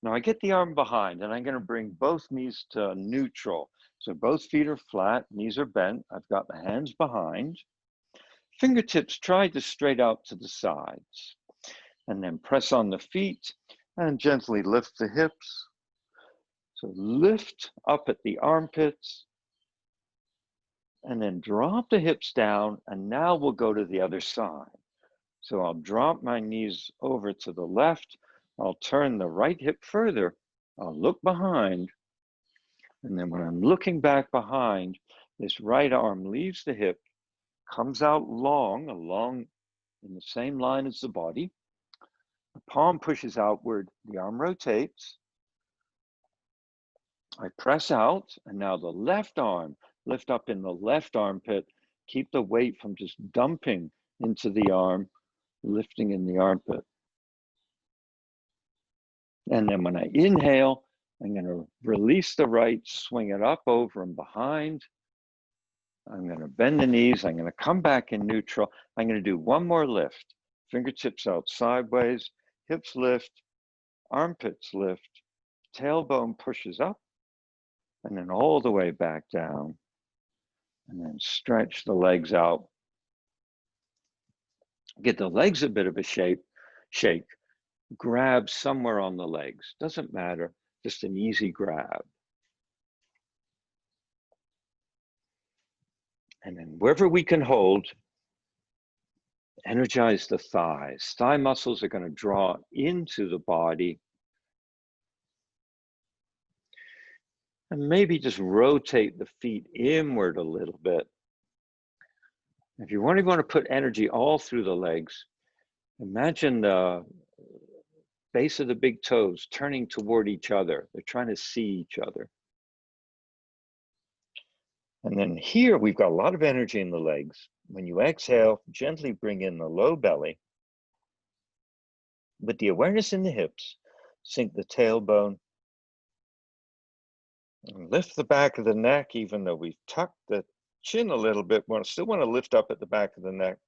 Speaker 1: Now I get the arm behind, and I'm going to bring both knees to neutral. So both feet are flat, knees are bent. I've got the hands behind. Fingertips try to straight out to the sides. And then press on the feet and gently lift the hips. So lift up at the armpits. And then drop the hips down. And now we'll go to the other side. So I'll drop my knees over to the left. I'll turn the right hip further. I'll look behind. And then when I'm looking back behind, this right arm leaves the hip, comes out long, along in the same line as the body. The palm pushes outward, the arm rotates. I press out, and now the left arm, lift up in the left armpit. Keep the weight from just dumping into the arm, lifting in the armpit. And then when I inhale, I'm going to release the right, swing it up, over, and behind. I'm going to bend the knees. I'm going to come back in neutral. I'm going to do one more lift. Fingertips out sideways, hips lift, armpits lift, tailbone pushes up, and then all the way back down. And then stretch the legs out. Get the legs a bit of a shake. Grab somewhere on the legs. Doesn't matter. Just an easy grab. And then wherever we can hold, Energize the thighs. Thigh muscles are going to draw into the body. And maybe just rotate the feet inward a little bit. If you want to put energy all through the legs, imagine the base of the big toes turning toward each other. They're trying to see each other. And then here we've got a lot of energy in the legs. When you exhale, gently bring in the low belly. With the awareness in the hips, sink the tailbone. And lift the back of the neck, even though we've tucked the chin a little bit. We still want to lift up at the back of the neck.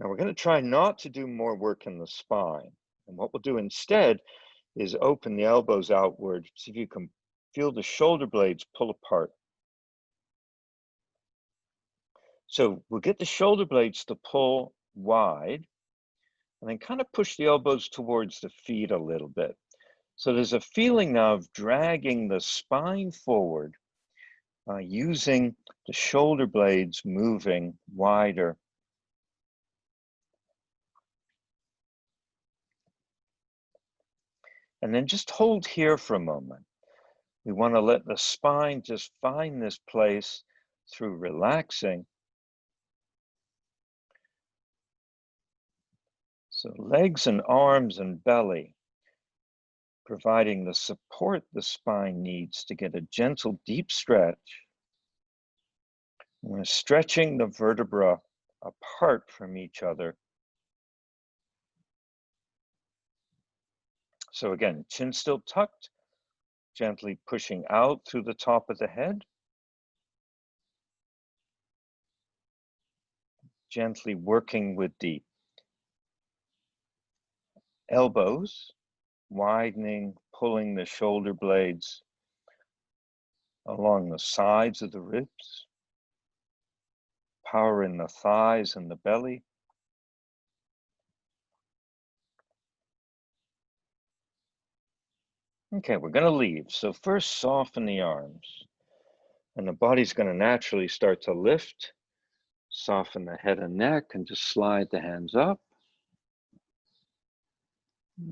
Speaker 1: Now we're going to try not to do more work in the spine. And what we'll do instead is open the elbows outward. See if you can feel the shoulder blades pull apart. So we'll get the shoulder blades to pull wide and then kind of push the elbows towards the feet a little bit. So there's a feeling of dragging the spine forward, using the shoulder blades moving wider. And then just hold here for a moment. We want to let the spine just find this place through relaxing. So legs and arms and belly, providing the support the spine needs to get a gentle, deep stretch. We're stretching the vertebra apart from each other. So again, chin still tucked, gently pushing out through the top of the head. Gently working with the elbows, widening, pulling the shoulder blades along the sides of the ribs, power in the thighs and the belly. Okay, we're going to leave. So first, soften the arms, and the body's going to naturally start to lift. Soften the head and neck and just slide the hands up.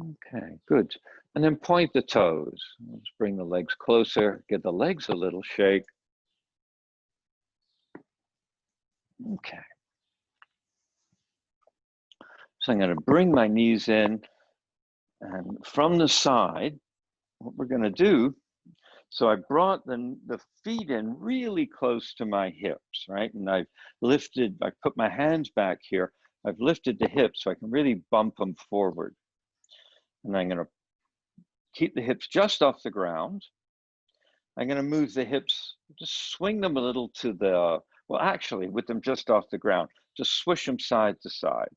Speaker 1: Okay, good. And then point the toes. Let's bring the legs closer, give the legs a little shake. Okay. So I'm going to bring my knees in, and from the side, what we're going to do, so I brought the feet in really close to my hips, right? And I've lifted, I put my hands back here. I've lifted the hips so I can really bump them forward. And I'm going to keep the hips just off the ground. I'm going to move the hips, just swing them a little to the, well, actually, with them just off the ground, just swish them side to side.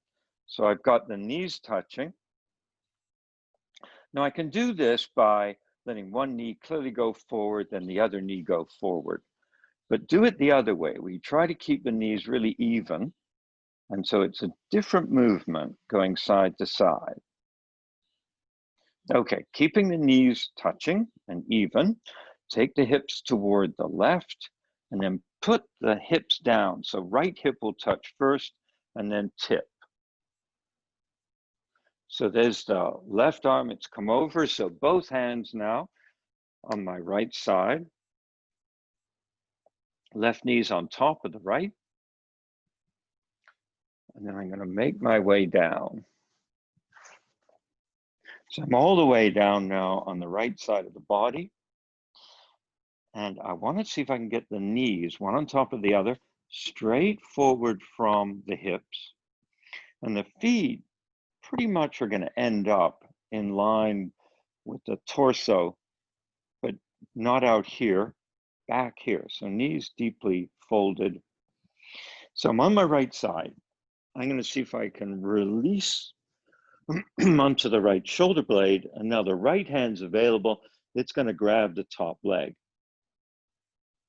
Speaker 1: So I've got the knees touching. Now I can do this by letting one knee clearly go forward, then the other knee go forward. But do it the other way. We try to keep the knees really even. And so it's a different movement going side to side. Okay, keeping the knees touching and even, take the hips toward the left and then put the hips down. So right hip will touch first and then tip. So there's the left arm, it's come over. So both hands now on my right side. Left knee's on top of the right. And then I'm going to make my way down. So I'm all the way down now on the right side of the body. And I want to see if I can get the knees, one on top of the other, straight forward from the hips. And the feet pretty much are going to end up in line with the torso, but not out here, back here. So knees deeply folded. So I'm on my right side. I'm going to see if I can release onto the right shoulder blade, and now the right hand's available. It's going to grab the top leg.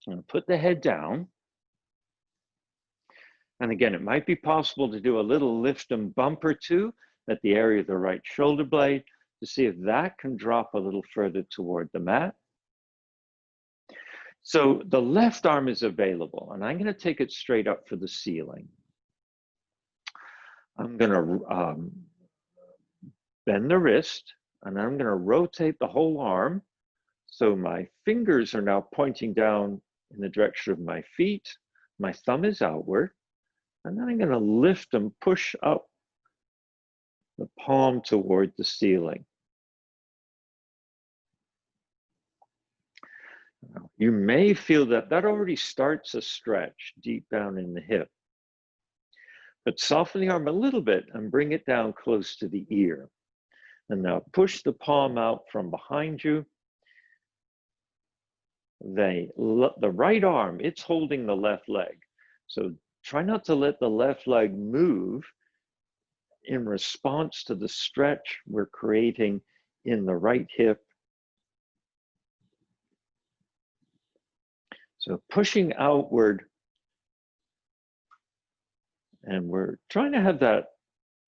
Speaker 1: I'm going to put the head down. And again, it might be possible to do a little lift and bump or two at the area of the right shoulder blade to see if that can drop a little further toward the mat. So the left arm is available, and I'm going to take it straight up for the ceiling. I'm going to bend the wrist, and I'm going to rotate the whole arm. So my fingers are now pointing down in the direction of my feet. My thumb is outward. And then I'm going to lift and push up the palm toward the ceiling. You may feel that that already starts a stretch deep down in the hip. But soften the arm a little bit and bring it down close to the ear. And now push the palm out from behind you. The right arm, it's holding the left leg. So try not to let the left leg move in response to the stretch we're creating in the right hip. So pushing outward, and we're trying to have that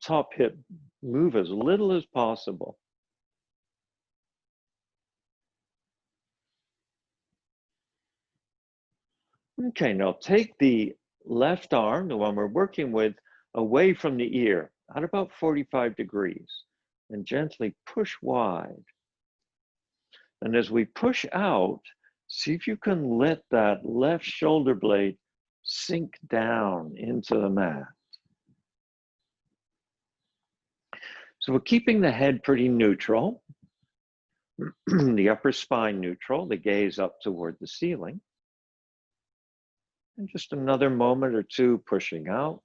Speaker 1: top hip move as little as possible. Okay, now take the left arm, the one we're working with, away from the ear at about 45 degrees and gently push wide. And as we push out, see if you can let that left shoulder blade sink down into the mat. So we're keeping the head pretty neutral, the upper spine neutral, the gaze up toward the ceiling. And just another moment or two pushing out,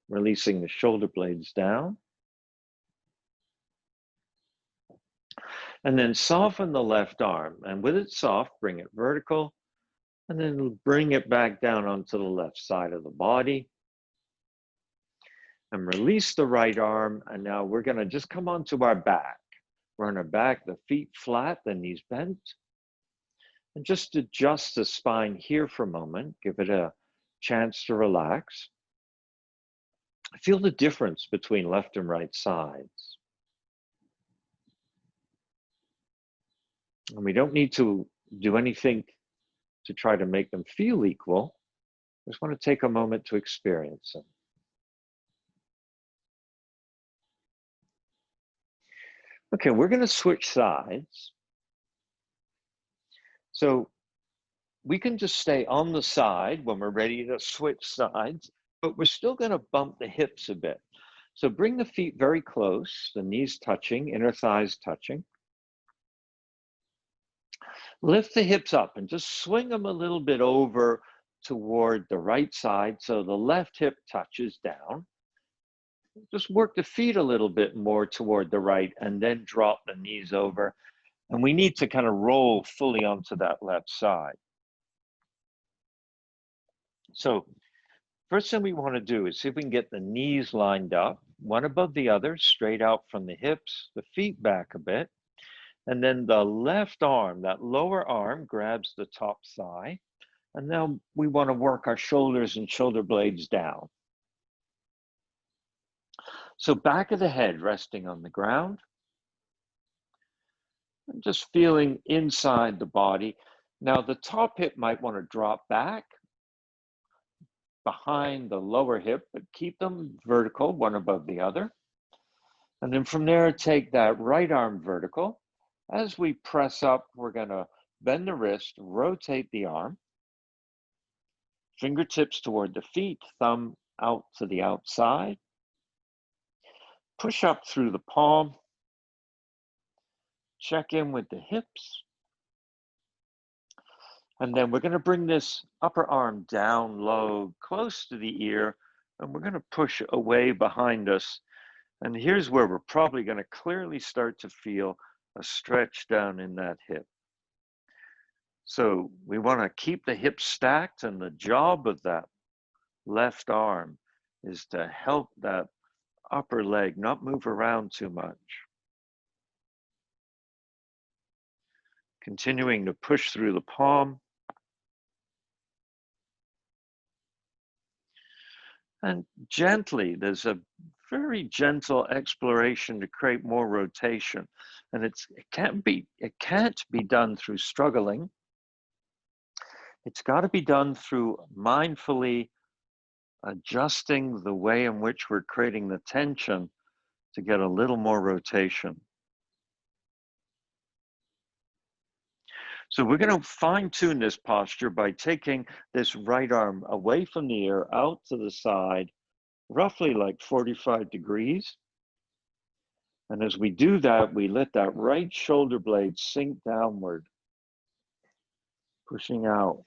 Speaker 1: releasing the shoulder blades down. And then soften the left arm, and with it soft, bring it vertical, and then bring it back down onto the left side of the body. And release the right arm, and now we're gonna just come onto our back. We're on our back, the feet flat, the knees bent. And just adjust the spine here for a moment, give it a chance to relax. Feel the difference between left and right sides. And we don't need to do anything to try to make them feel equal. Just want to take a moment to experience them. Okay, we're going to switch sides. So we can just stay on the side when we're ready to switch sides, but we're still going to bump the hips a bit. So bring the feet very close, the knees touching, inner thighs touching. Lift the hips up and just swing them a little bit over toward the right side so the left hip touches down. Just work the feet a little bit more toward the right and then drop the knees over. And we need to kind of roll fully onto that left side. So first thing we want to do is see if we can get the knees lined up, one above the other, straight out from the hips, the feet back a bit. And then the left arm, that lower arm, grabs the top thigh. And now we want to work our shoulders and shoulder blades down. So back of the head resting on the ground. And just feeling inside the body. Now the top hip might want to drop back behind the lower hip, but keep them vertical, one above the other. And then from there, take that right arm vertical. As we press up, we're going to bend the wrist, rotate the arm, fingertips toward the feet, thumb out to the outside. Push up through the palm. Check in with the hips. And then we're going to bring this upper arm down low, close to the ear, and we're going to push away behind us. And here's where we're probably going to clearly start to feel a stretch down in that hip. So we want to keep the hips stacked, and the job of that left arm is to help that upper leg not move around too much. Continuing to push through the palm. And gently, there's a very gentle exploration to create more rotation. And it can't be done through struggling. It's got to be done through mindfully adjusting the way in which we're creating the tension to get a little more rotation. So we're going to fine tune this posture by taking this right arm away from the ear, out to the side, roughly like 45 degrees. And as we do that, we let that right shoulder blade sink downward, pushing out.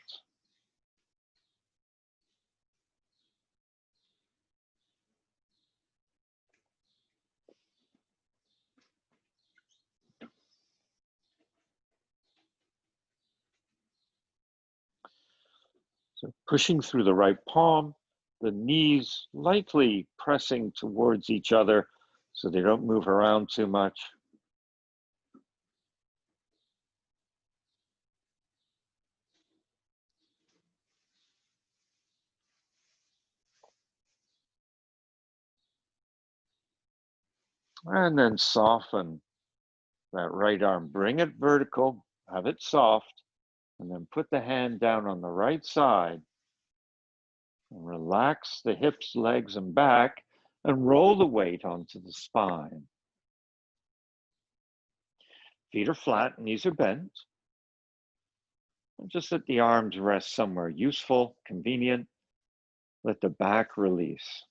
Speaker 1: So pushing through the right palm, the knees lightly pressing towards each other so they don't move around too much. And then soften that right arm, bring it vertical, have it soft, and then put the hand down on the right side and relax the hips, legs, and back, and roll the weight onto the spine. Feet are flat, knees are bent. And just let the arms rest somewhere useful, convenient. Let the back release.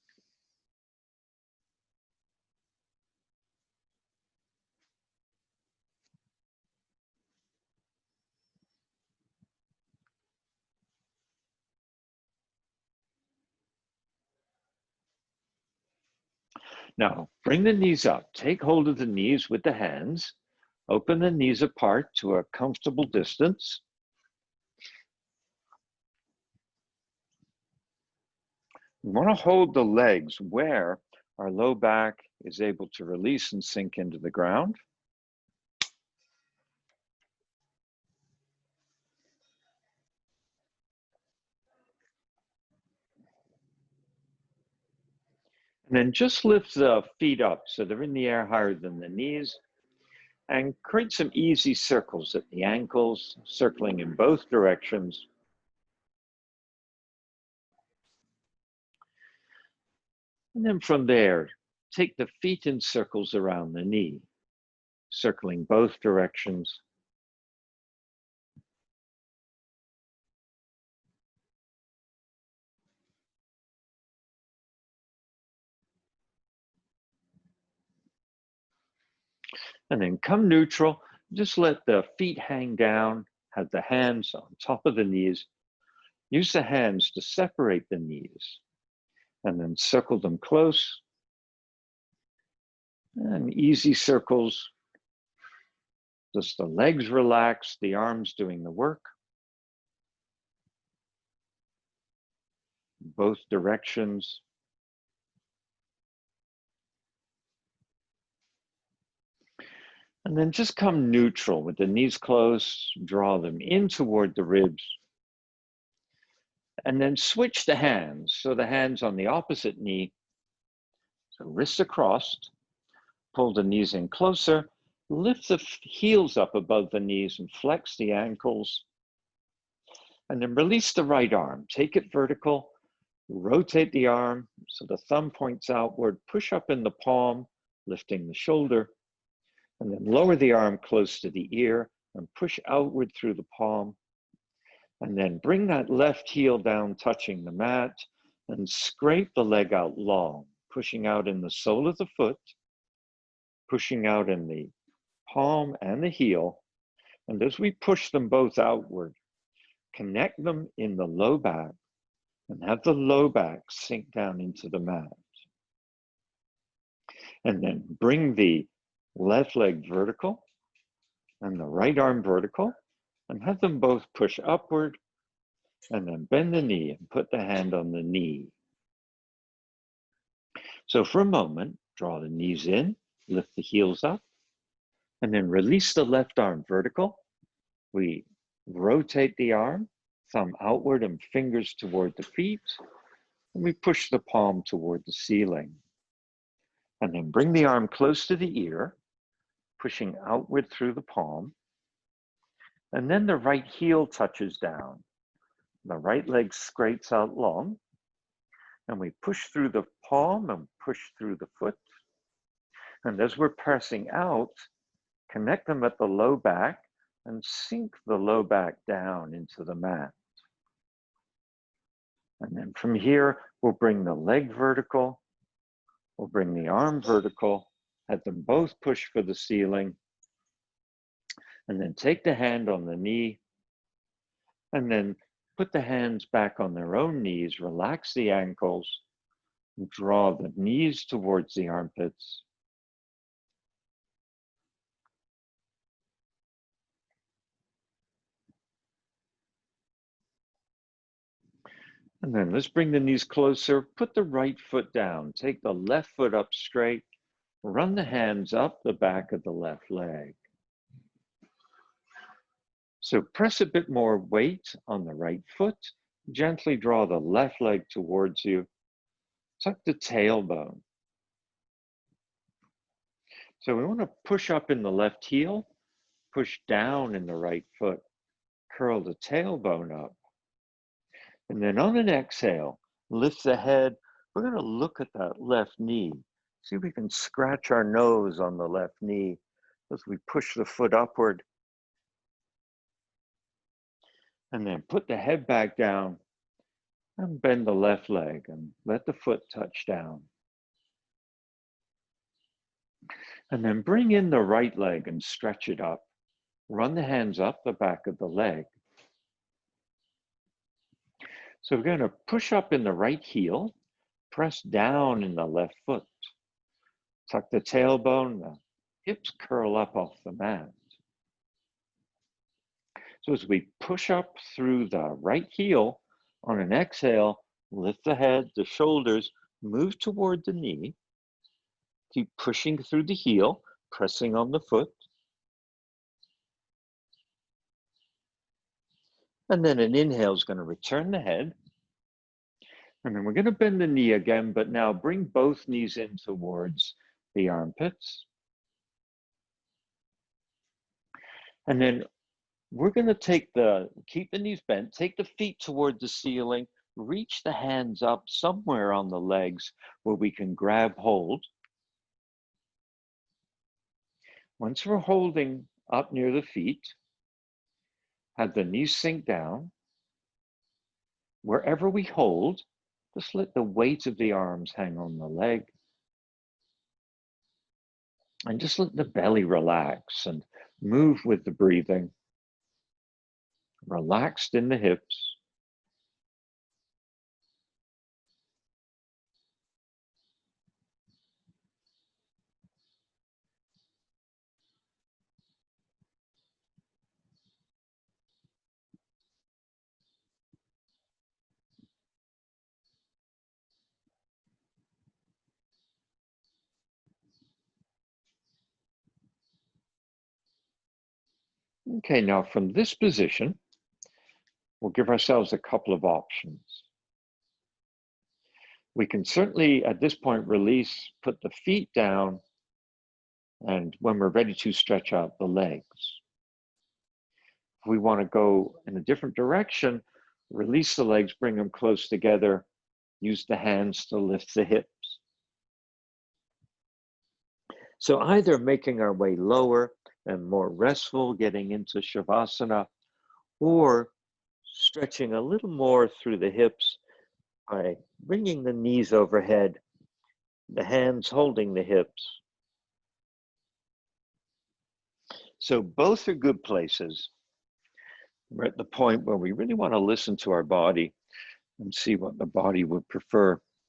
Speaker 1: Now, bring the knees up. Take hold of the knees with the hands. Open the knees apart to a comfortable distance. We want to hold the legs where our low back is able to release and sink into the ground. And then just lift the feet up so they're in the air higher than the knees, and create some easy circles at the ankles, circling in both directions. And then from there, take the feet in circles around the knee, circling both directions. And then come neutral, just let the feet hang down, have the hands on top of the knees. Use the hands to separate the knees, and then circle them close. And easy circles, just the legs relaxed, the arms doing the work. Both directions. And then just come neutral with the knees close, draw them in toward the ribs. And then switch the hands. So the hands on the opposite knee, so wrists across, pull the knees in closer, lift the heels up above the knees and flex the ankles. And then release the right arm, take it vertical, rotate the arm so the thumb points outward, push up in the palm, lifting the shoulder, and then lower the arm close to the ear and push outward through the palm. And then bring that left heel down, touching the mat, and scrape the leg out long, pushing out in the sole of the foot, pushing out in the palm and the heel. And as we push them both outward, connect them in the low back and have the low back sink down into the mat. And then bring the left leg vertical and the right arm vertical, and have them both push upward, and then bend the knee and put the hand on the knee. So for a moment, draw the knees in, lift the heels up, and then release the left arm vertical. We rotate the arm, thumb outward and fingers toward the feet, and we push the palm toward the ceiling. And then bring the arm close to the ear, pushing outward through the palm. And then the right heel touches down. The right leg scrapes out long. And we push through the palm and push through the foot. And as we're pressing out, connect them at the low back and sink the low back down into the mat. And then from here, we'll bring the leg vertical, we'll bring the arm vertical, have them both push for the ceiling, and then take the hand on the knee, and then put the hands back on their own knees, relax the ankles, draw the knees towards the armpits. And then let's bring the knees closer, put the right foot down, take the left foot up straight, run the hands up the back of the left leg. So press a bit more weight on the right foot, gently draw the left leg towards you, tuck the tailbone. So we want to push up in the left heel, push down in the right foot, curl the tailbone up. And then on an exhale, lift the head. We're going to look at that left knee. See if we can scratch our nose on the left knee as we push the foot upward. And then put the head back down and bend the left leg and let the foot touch down. And then bring in the right leg and stretch it up. Run the hands up the back of the leg. So we're going to push up in the right heel, press down in the left foot. Tuck the tailbone, the hips curl up off the mat. So as we push up through the right heel, on an exhale, lift the head, the shoulders, move toward the knee. Keep pushing through the heel, pressing on the foot. And then an inhale is going to return the head. And then we're going to bend the knee again, but now bring both knees in towards the armpits. And then we're going to keep the knees bent, take the feet toward the ceiling, reach the hands up somewhere on the legs where we can grab hold. Once we're holding up near the feet, have the knees sink down. Wherever we hold, just let the weight of the arms hang on the leg. And just let the belly relax and move with the breathing. Relaxed in the hips. Okay, now from this position, we'll give ourselves a couple of options. We can certainly, at this point, release, put the feet down, and when we're ready to stretch out the legs. If we want to go in a different direction, release the legs, bring them close together, use the hands to lift the hips. So either making our way lower and more restful, getting into Shavasana, or stretching a little more through the hips by bringing the knees overhead, the hands holding the hips. So both are good places. We're at the point where we really want to listen to our body and see what the body would prefer.